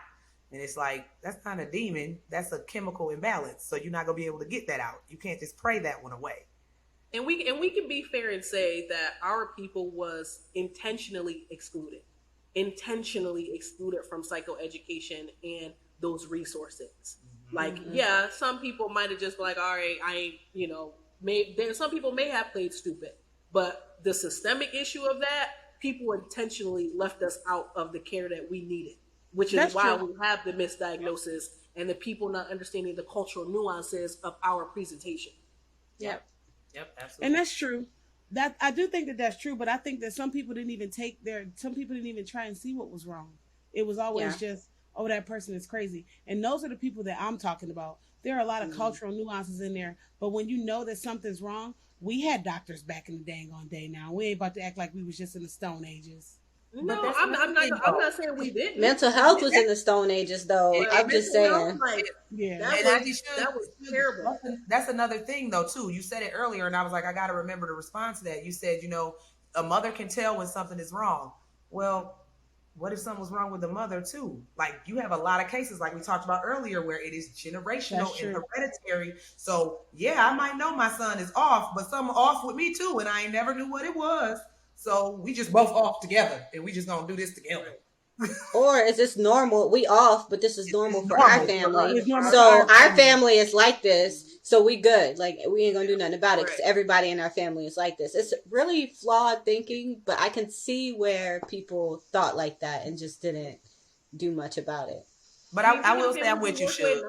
And it's like, that's not a demon. That's a chemical imbalance. So you're not gonna be able to get that out. You can't just pray that one away. And we can be fair and say that our people was intentionally excluded from psychoeducation and those resources. Like, yeah, some people might have just been like, all right, I ain't, some people may have played stupid, but the systemic issue of that, people intentionally left us out of the care that we needed, which is That's why true. we have the misdiagnosis and the people not understanding the cultural nuances of our presentation. Yep. Yep, absolutely. And that's true. That I do think that that's true, but I think that some people didn't even try and see what was wrong. It was always just, oh, that person is crazy. And those are the people that I'm talking about. There are a lot of cultural nuances in there, but when you know that something's wrong, we had doctors back in the dang on day now. We ain't about to act like we was just in the Stone Ages. No, that's I'm another thing, not saying we didn't. Mental health was in the Stone Ages, though. Yeah, I'm just saying. Yeah. That was terrible. That's another thing, though, too. You said it earlier, and I was like, I got to remember to respond to that. You said, a mother can tell when something is wrong. Well, what if something was wrong with the mother, too? Like, you have a lot of cases, like we talked about earlier, where it is generational and hereditary. So, yeah, I might know my son is off, but something off with me, too, and I ain't never knew what it was. So we just both off together, and we just gonna do this together. Or is this normal? We off, but this is normal for our family. It's normal So for our our family is like this, so we good. Like, we ain't gonna do nothing about it because Right. everybody in our family is like this. It's really flawed thinking, but I can see where people thought like that and just didn't do much about it. But I will say I'm with you, Shug.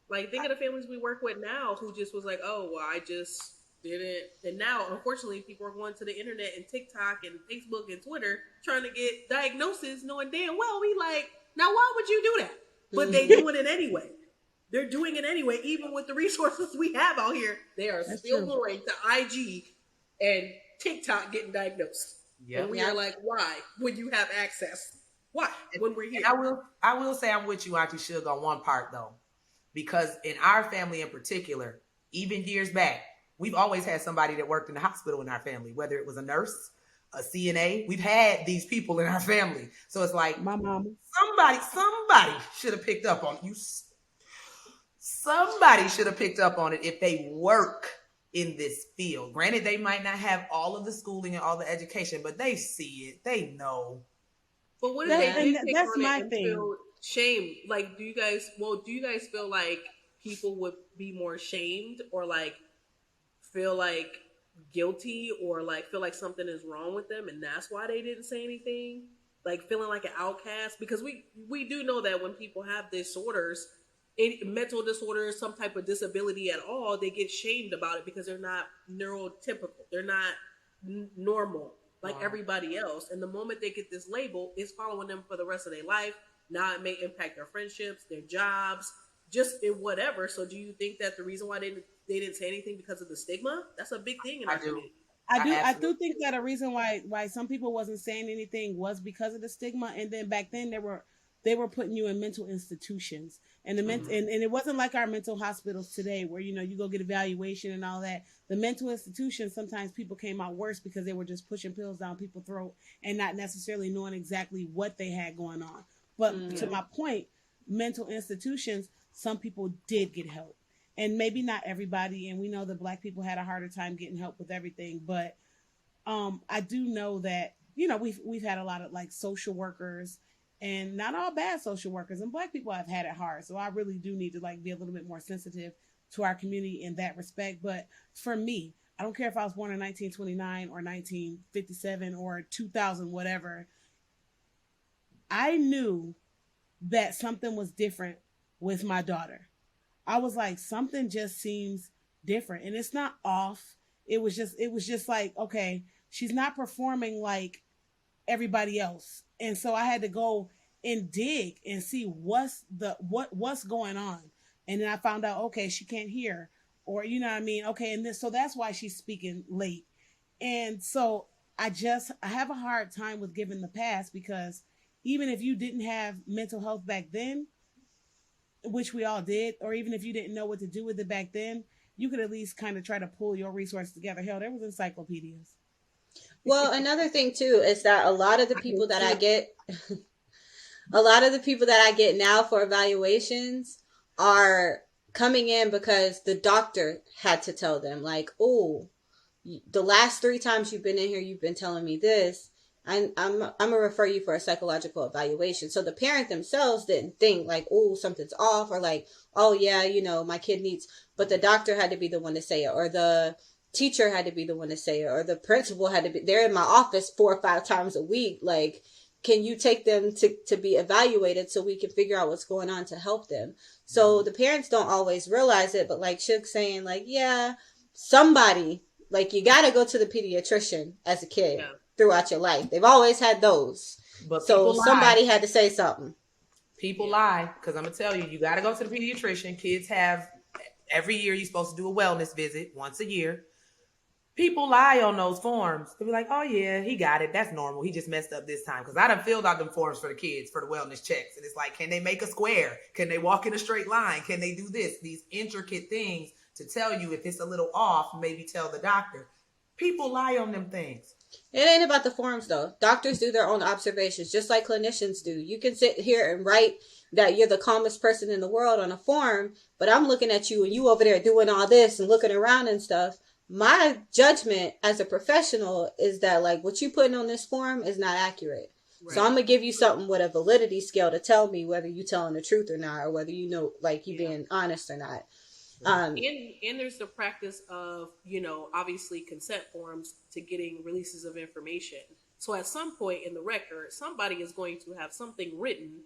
Like, think of the families we work with now who just was like, oh, well, I just didn't. And now, unfortunately, people are going to the internet and TikTok and Facebook and Twitter trying to get diagnoses, knowing damn well we like, now why would you do that? But they doing it anyway. They're doing it anyway, even with the resources we have out here. They are still going to IG and TikTok getting diagnosed. Yep. And we are like, why? When you have access. Why? When we're here. And I will say I'm with you, Auntie Shug, on one part, though. Because in our family in particular, even years back, we've always had somebody that worked in the hospital in our family, whether it was a nurse, a CNA. We've had these people in our family. So it's like, my mama. Somebody should have picked up on it. Somebody should have picked up on it if they work in this field. Granted, they might not have all of the schooling and all the education, but they see it. They know. But what if they did take that's on my it and thing. feel shame? Like, do you guys feel like people would be more shamed, or like feel like guilty, or like feel like something is wrong with them and that's why they didn't say anything? Like, feeling like an outcast? Because we do know that when people have disorders, mental disorder, some type of disability at all, they get shamed about it because they're not neurotypical. They're not normal like everybody else. And the moment they get this label, it's following them for the rest of their life. Now it may impact their friendships, their jobs, just in whatever. So do you think that the reason why they didn't say anything because of the stigma? That's a big thing in our community. I do think that a reason why some people wasn't saying anything was because of the stigma. And then back then they were putting you in mental institutions, and and it wasn't like our mental hospitals today where, you know, you go get evaluation and all that. The mental institutions, sometimes people came out worse because they were just pushing pills down people's throat and not necessarily knowing exactly what they had going on. But to my point, mental institutions, some people did get help. And maybe not everybody, and we know that Black people had a harder time getting help with everything, but I do know that, you know, we've had a lot of like social workers, and not all bad social workers, and Black people have had it hard. So I really do need to like be a little bit more sensitive to our community in that respect. But for me, I don't care if I was born in 1929 or 1957 or 2000, whatever. I knew that something was different with my daughter. I was like, something just seems different, and it's not off. It was just like, okay, she's not performing like everybody else. And so I had to go and dig and see what's going on. And then I found out, okay, she can't hear, or, you know what I mean? Okay. And so that's why she's speaking late. And so I have a hard time with giving the pass, because even if you didn't have mental health back then, which we all did, or even if you didn't know what to do with it back then, you could at least kind of try to pull your resources together. Hell, there was encyclopedias. Well, another thing too is that a lot of the people that I get, a lot of the people that I get now for evaluations are coming in because the doctor had to tell them, like, oh, the last 3 times you've been in here, you've been telling me this. I'm gonna refer you for a psychological evaluation. So the parent themselves didn't think like, oh, something's off, or like, oh yeah, you know, my kid needs, but the doctor had to be the one to say it, or the teacher had to be the one to say it, or the principal had to be. They're in my office 4 or 5 times a week. Like, can you take them to be evaluated so we can figure out what's going on to help them? So the parents don't always realize it, but like Shook saying, like, yeah, somebody, like, you got to go to the pediatrician as a kid. Yeah. Throughout your life. They've always had those. But so somebody had to say something. People lie, because I'm going to tell you, you got to go to the pediatrician. Kids have, every year you're supposed to do a wellness visit once a year. People lie on those forms. They'll be like, oh yeah, he got it. That's normal. He just messed up this time. Because I done filled out them forms for the kids for the wellness checks. And it's like, can they make a square? Can they walk in a straight line? Can they do this? These intricate things to tell you if it's a little off, maybe tell the doctor. People lie on them things. It ain't about the forms though. Doctors do their own observations, just like clinicians do. You can sit here and write that you're the calmest person in the world on a form, but I'm looking at you and you over there doing all this and looking around and stuff. My judgment as a professional is that, like, what you putting on this form is not accurate. Right. So I'm going to give you something with a validity scale to tell me whether you telling the truth or not, or whether you know, like, you being honest or not. And there's the practice of, you know, obviously consent forms to getting releases of information. So at some point in the record, somebody is going to have something written,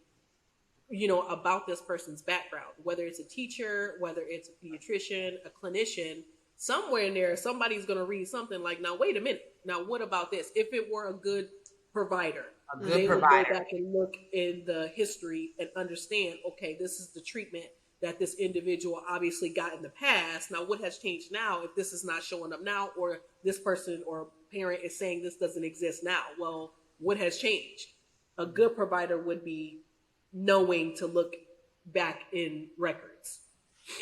you know, about this person's background, whether it's a teacher, whether it's a pediatrician, a clinician, somewhere in there, somebody's going to read something like, now, wait a minute. Now, what about this? If it were a good provider, they would go back and look in the history and understand, okay, this is the treatment that this individual obviously got in the past. Now, what has changed now if this is not showing up now, or this person or parent is saying this doesn't exist now? Well, what has changed? A good provider would be knowing to look back in records.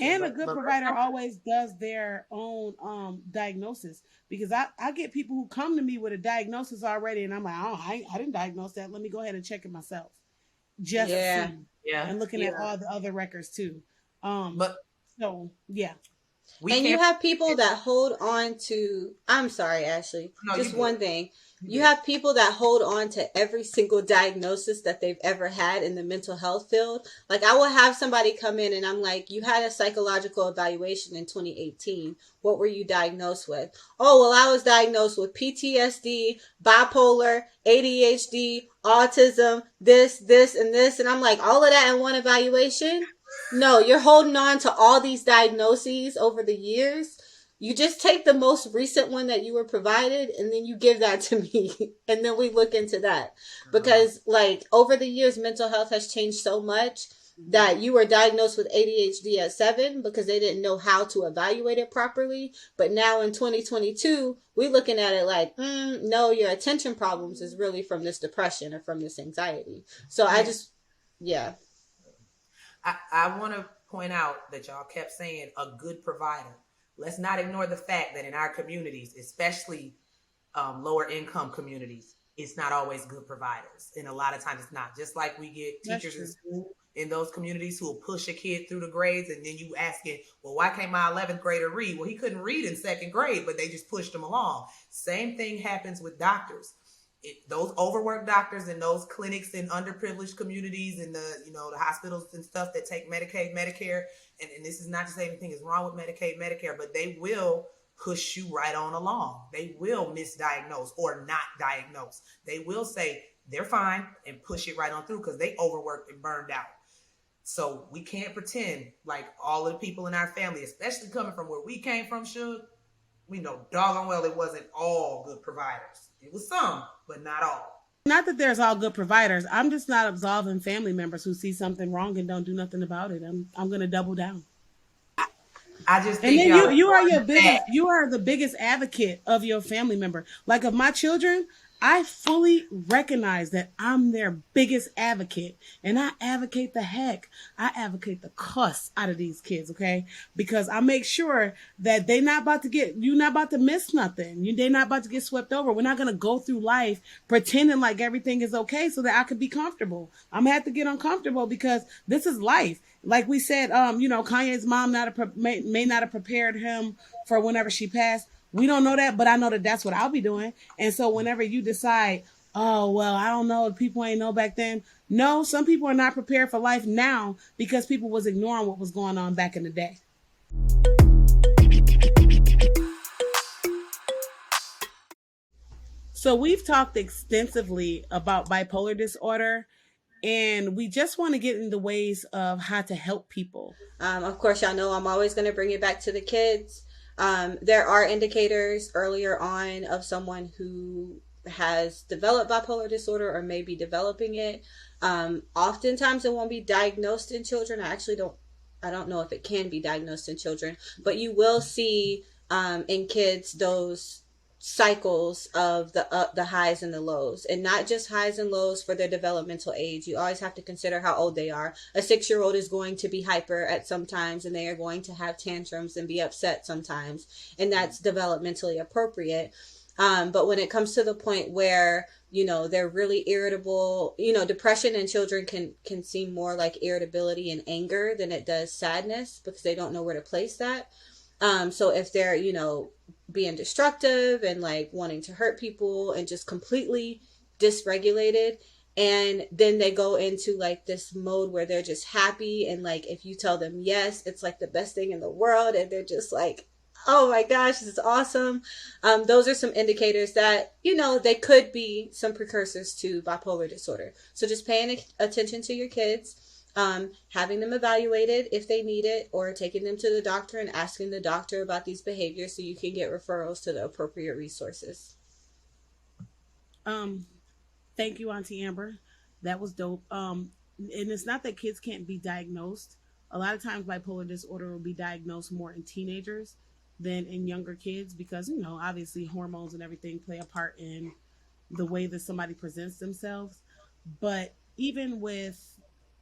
And a good provider always does their own diagnosis, because I get people who come to me with a diagnosis already, and I'm like, oh, I didn't diagnose that. Let me go ahead and check it myself. Just to see. Yeah. And looking at all the other records too. But so yeah. And you have people that hold on to, I'm sorry, Ashley, just one thing. You have people that hold on to every single diagnosis that they've ever had in the mental health field. Like, I will have somebody come in and I'm like, you had a psychological evaluation in 2018. What were you diagnosed with? Oh, well, I was diagnosed with PTSD, bipolar, ADHD, autism, this, and this. And I'm like, all of that in one evaluation? No, you're holding on to all these diagnoses over the years. You just take the most recent one that you were provided and then you give that to me. And then we look into that. Because, like, over the years, mental health has changed so much that you were diagnosed with ADHD at 7 because they didn't know how to evaluate it properly. But now in 2022, we're looking at it like, no, your attention problems is really from this depression or from this anxiety. So I just, yeah. I want to point out that y'all kept saying a good provider. Let's not ignore the fact that in our communities, especially lower income communities, it's not always good providers. And a lot of times it's not. Just like we get teachers in school in those communities who will push a kid through the grades, and then you asking, well, why can't my 11th grader read? Well, he couldn't read in second grade, but they just pushed him along. Same thing happens with doctors. Those overworked doctors in those clinics in underprivileged communities and the hospitals and stuff that take Medicaid, Medicare, and this is not to say anything is wrong with Medicaid, Medicare, but they will push you right on along. They will misdiagnose or not diagnose. They will say they're fine and push it right on through because they overworked and burned out. So we can't pretend like all of the people in our family, especially coming from where we came from, we know doggone well it wasn't all good providers. It was some, but not all. Not that there's all good providers. I'm just not absolving family members who see something wrong and don't do nothing about it. I'm gonna double down. I just And think then y'all you are the biggest advocate of your family member. Like of my children, I fully recognize that I'm their biggest advocate, and I advocate I advocate the cuss out of these kids, okay? Because I make sure that you're not about to miss nothing. They're not about to get swept over. We're not gonna go through life pretending like everything is okay so that I could be comfortable. I'm gonna have to get uncomfortable because this is life. Like we said, Kanye's mom may not have prepared him for whenever she passed. We don't know that, but I know that that's what I'll be doing. And so whenever you decide, oh, well, I don't know, people ain't know back then. No, some people are not prepared for life now because people was ignoring what was going on back in the day. So we've talked extensively about bipolar disorder, and we just want to get into ways of how to help people. Of course, y'all know I'm always going to bring it back to the kids. There are indicators earlier on of someone who has developed bipolar disorder or may be developing it. Oftentimes, it won't be diagnosed in children. I don't know if it can be diagnosed in children, but you will see in kids those cycles of the highs and the lows, and not just highs and lows for their developmental age. You always have to consider how old they are. A 6-year-old is going to be hyper at some times, and they are going to have tantrums and be upset sometimes, and that's developmentally appropriate. But when it comes to the point where they're really irritable, depression in children can seem more like irritability and anger than it does sadness because they don't know where to place that. So if they're, being destructive and like wanting to hurt people and just completely dysregulated, and then they go into like this mode where they're just happy, and like if you tell them yes, it's like the best thing in the world, and they're just like, oh my gosh, this is awesome. Those are some indicators that, they could be some precursors to bipolar disorder. So just paying attention to your kids, having them evaluated if they need it, or taking them to the doctor and asking the doctor about these behaviors so you can get referrals to the appropriate resources. Thank you, Auntie Amber. That was dope. And it's not that kids can't be diagnosed. A lot of times bipolar disorder will be diagnosed more in teenagers than in younger kids because, obviously hormones and everything play a part in the way that somebody presents themselves. But even with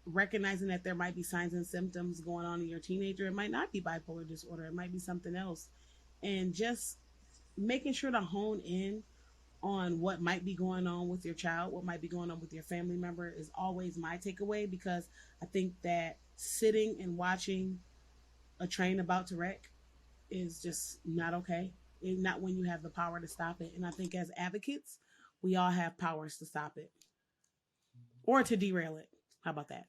recognizing that there might be signs and symptoms going on in your teenager, it might not be bipolar disorder, it might be something else. And just making sure to hone in on what might be going on with your child, what might be going on with your family member is always my takeaway, because I think that sitting and watching a train about to wreck is just not okay. Not when you have the power to stop it. And I think as advocates, we all have powers to stop it or to derail it. How about that?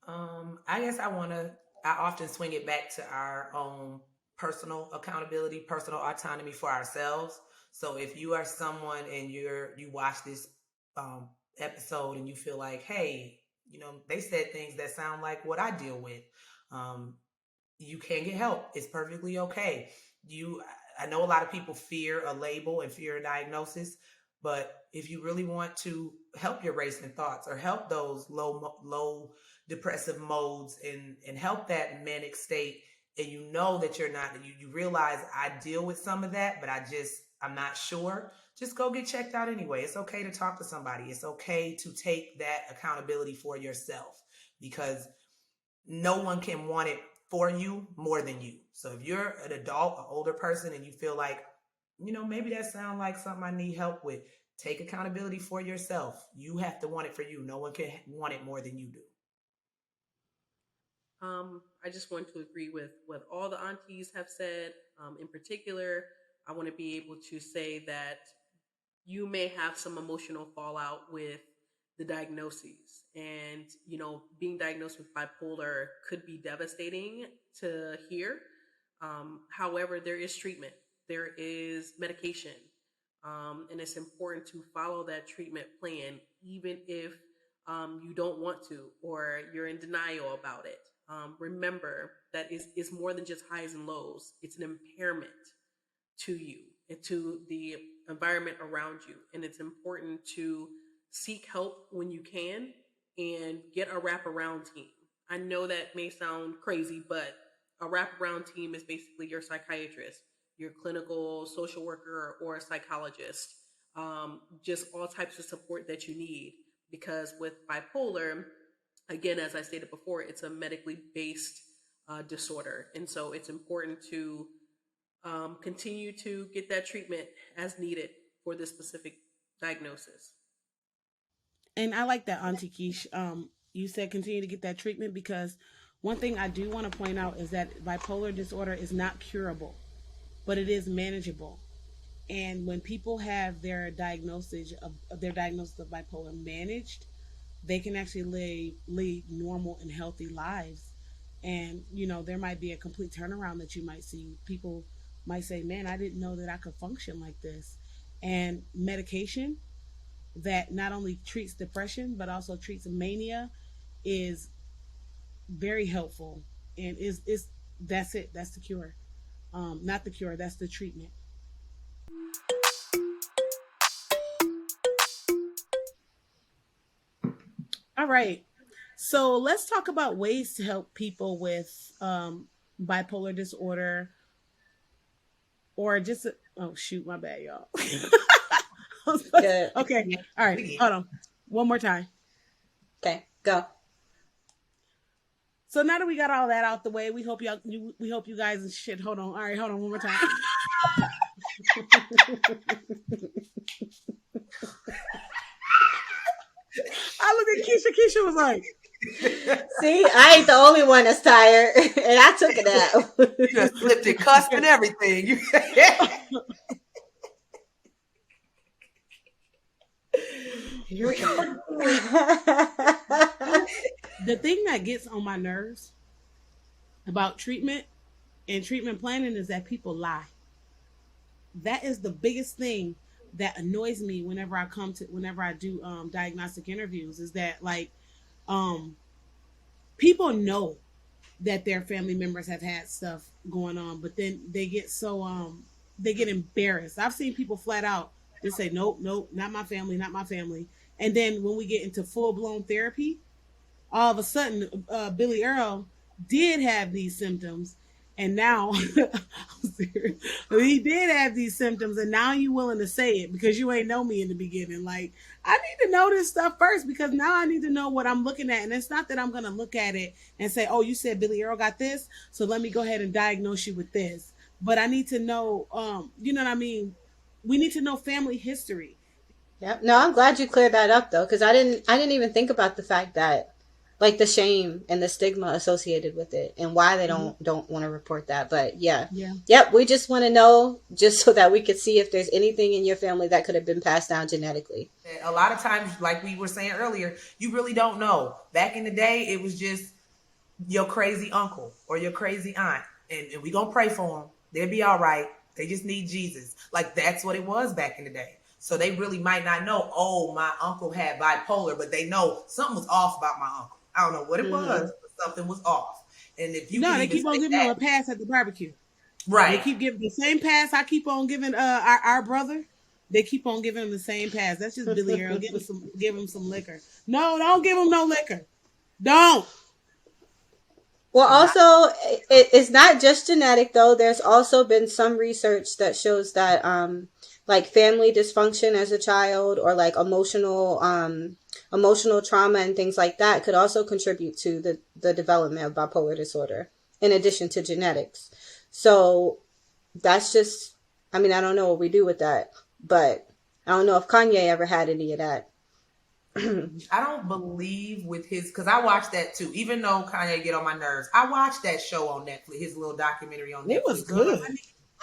I guess I often swing it back to our own personal accountability, personal autonomy for ourselves. So if you are someone and you watch this episode and you feel like, hey, they said things that sound like what I deal with. Um, you can get help. It's perfectly okay. I know a lot of people fear a label and fear a diagnosis, but if you really want to help your racing thoughts or help those low depressive modes and help that manic state, and you know that you're not, you realize I deal with some of that, but I'm not sure. Just go get checked out anyway. It's okay to talk to somebody. It's okay to take that accountability for yourself, because no one can want it for you more than you. So if you're an adult, an older person, and you feel like, maybe that sounds like something I need help with, take accountability for yourself. You have to want it for you. No one can want it more than you do. I just want to agree with what all the aunties have said. In particular, I want to be able to say that you may have some emotional fallout with the diagnoses. And, being diagnosed with bipolar could be devastating to hear. However, there is treatment, there is medication. And it's important to follow that treatment plan, even if you don't want to or you're in denial about it. Remember that is more than just highs and lows. It's an impairment to you and to the environment around you. And it's important to seek help when you can and get a wraparound team. I know that may sound crazy, but a wraparound team is basically your psychiatrist, your clinical social worker, or a psychologist. Just all types of support that you need. Because with bipolar, again, as I stated before, it's a medically based disorder. And so it's important to continue to get that treatment as needed for this specific diagnosis. And I like that, Auntie Keish. You said continue to get that treatment, because one thing I do want to point out is that bipolar disorder is not curable, but it is manageable. And when people have their diagnosis of bipolar managed, they can actually lead normal and healthy lives. And there might be a complete turnaround that you might see. People might say, "Man, I didn't know that I could function like this." And medication that not only treats depression but also treats mania is very helpful, and is that's it. That's the cure. Not the cure. That's the treatment. All right. So let's talk about ways to help people with bipolar disorder, or just oh shoot, my bad, y'all. Good. Okay. All right. Hold on. One more time. Okay, go. So now that we got all that out the way, we hope we hope you guys and shit. Hold on. All right, hold on one more time. I looked at Keisha. Keisha was like, See, I ain't the only one that's tired, and I took it out. You just flipped it, cusp and everything. Here we go. the thing that gets on my nerves about treatment and treatment planning is that people lie. That is the biggest thing that annoys me whenever I do diagnostic interviews, is that people know that their family members have had stuff going on, but then they get they get embarrassed. I've seen people flat out just say, nope, not my family, not my family. And then when we get into full blown therapy, all of a sudden, Billy Earl did have these symptoms, and now he did have these symptoms, and now you willing to say it because you ain't know me in the beginning. Like, I need to know this stuff first, because now I need to know what I'm looking at. And it's not that I'm going to look at it and say, oh, you said Billy Earl got this, so let me go ahead and diagnose you with this. But I need to know, you know what I mean? We need to know family history. Yep. No, I'm glad you cleared that up though, because I didn't even think about the fact that, like, the shame and the stigma associated with it and why they don't want to report that. But yeah. Yep, we just want to know, just so that we could see if there's anything in your family that could have been passed down genetically. A lot of times, like we were saying earlier, you really don't know. Back in the day, it was just your crazy uncle or your crazy aunt, and we gonna pray for them. They'll be all right. They just need Jesus. Like, that's what it was back in the day. So they really might not know, oh, my uncle had bipolar, but they know something was off about my uncle. I don't know what it was, but something was off. And if you No, can they even keep on say giving them that, a pass at the barbecue. They right? keep giving the same pass I keep on giving our brother. They keep on giving him the same pass. That's just Billy Earl. Give him some liquor. No, don't give him no liquor. Don't. Well, also, it's not just genetic though. There's also been some research that shows that, like family dysfunction as a child, or like emotional trauma and things like that, could also contribute to the development of bipolar disorder, in addition to genetics. So that's just, I mean, I don't know what we do with that, but I don't know if Kanye ever had any of that. I don't believe with his, because I watched that too. Even though Kanye get on my nerves, I watched that show on Netflix, his little documentary on Netflix. It was good.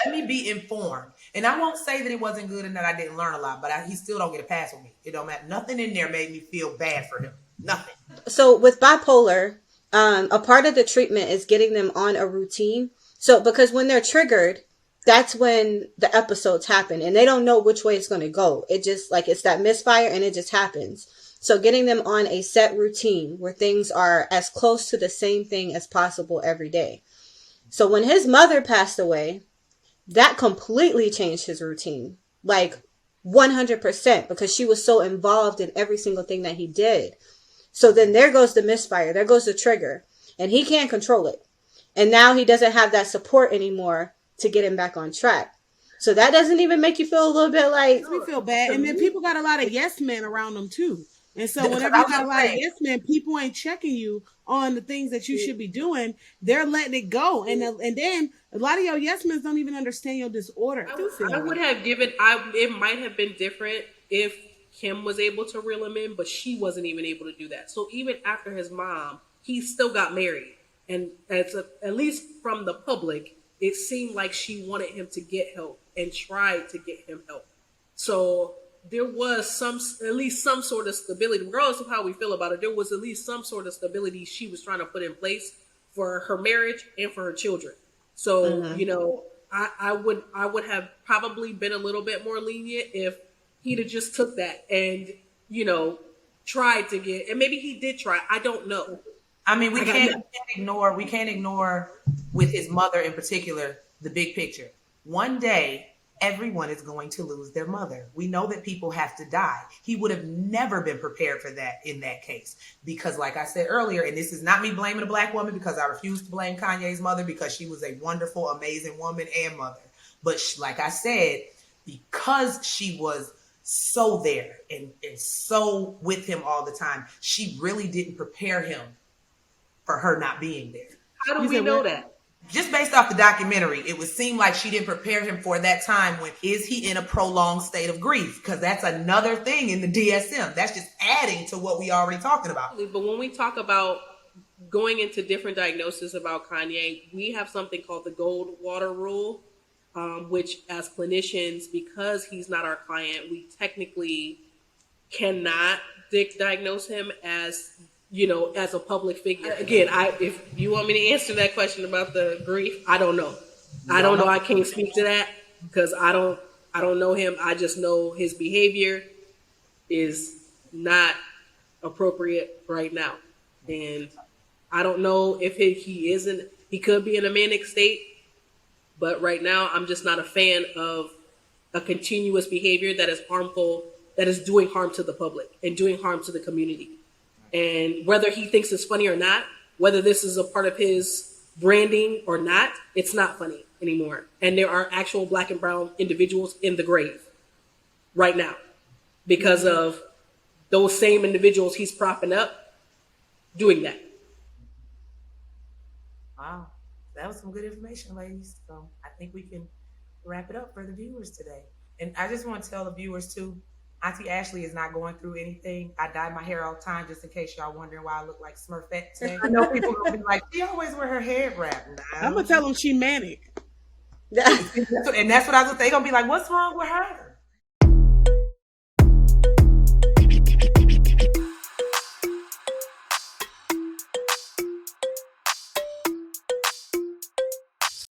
Let me be informed, and I won't say that it wasn't good and that I didn't learn a lot, but he still don't get a pass with me. It don't matter. Nothing in there made me feel bad for him. Nothing. So with bipolar, a part of the treatment is getting them on a routine. So because when they're triggered, that's when the episodes happen, and they don't know which way it's going to go. It just, like, it's that misfire and it just happens. So getting them on a set routine where things are as close to the same thing as possible every day. So when his mother passed away, that completely changed his routine, like 100%, because she was so involved in every single thing that he did. So then there goes the misfire, there goes the trigger, and he can't control it. And now he doesn't have that support anymore to get him back on track. So that doesn't even make you feel a little bit like... We feel bad. And then people got a lot of yes men around them too. And so whenever you got a lot of yes men, people ain't checking you on the things that you should be doing. They're letting it go. And then a lot of your yes men don't even understand your disorder. I would have given, it might have been different if Kim was able to reel him in, but she wasn't even able to do that. So even after his mom, he still got married. And at least from the public, it seemed like she wanted him to get help and tried to get him help. So there was at least some sort of stability, regardless of how we feel about it. There was at least some sort of stability she was trying to put in place for her marriage and for her children. So, you know, I would have probably been a little bit more lenient if he'd have just took that and, you know, tried to get, and maybe he did try. I don't know. I mean, we can't ignore with his mother in particular, the big picture. One day, everyone is going to lose their mother. We know that people have to die. He would have never been prepared for that in that case. Because like I said earlier, and this is not me blaming a black woman, because I refuse to blame Kanye's mother, because she was a wonderful, amazing woman and mother. But like I said, because she was so there and so with him all the time, she really didn't prepare him for her not being there. How do we know that? Just based off the documentary, it would seem like she didn't prepare him for that time when is he in a prolonged state of grief? Because that's another thing in the DSM. That's just adding to what we already talking about. But when we talk about going into different diagnoses about Kanye, we have something called the Goldwater Rule, which as clinicians, because he's not our client, we technically cannot diagnose him as, you know, as a public figure. Again, if you want me to answer that question about the grief, I don't know. I don't know. I can't speak to that because I don't know him. I just know his behavior is not appropriate right now. And I don't know if he could be in a manic state, but right now I'm just not a fan of a continuous behavior that is harmful, that is doing harm to the public and doing harm to the community. And whether he thinks it's funny or not, whether this is a part of his branding or not, it's not funny anymore. And there are actual black and brown individuals in the grave right now because of those same individuals he's propping up doing that. Wow. That was some good information, ladies. So I think we can wrap it up for the viewers today. And I just want to tell the viewers too, Auntie Ashley is not going through anything. I dye my hair all the time just in case y'all wondering why I look like Smurfette today. I know people are going to be like, she always wear her hair wrapped. I'm going to tell them she manic. And that's what I was going to say. They're going to be like, what's wrong with her?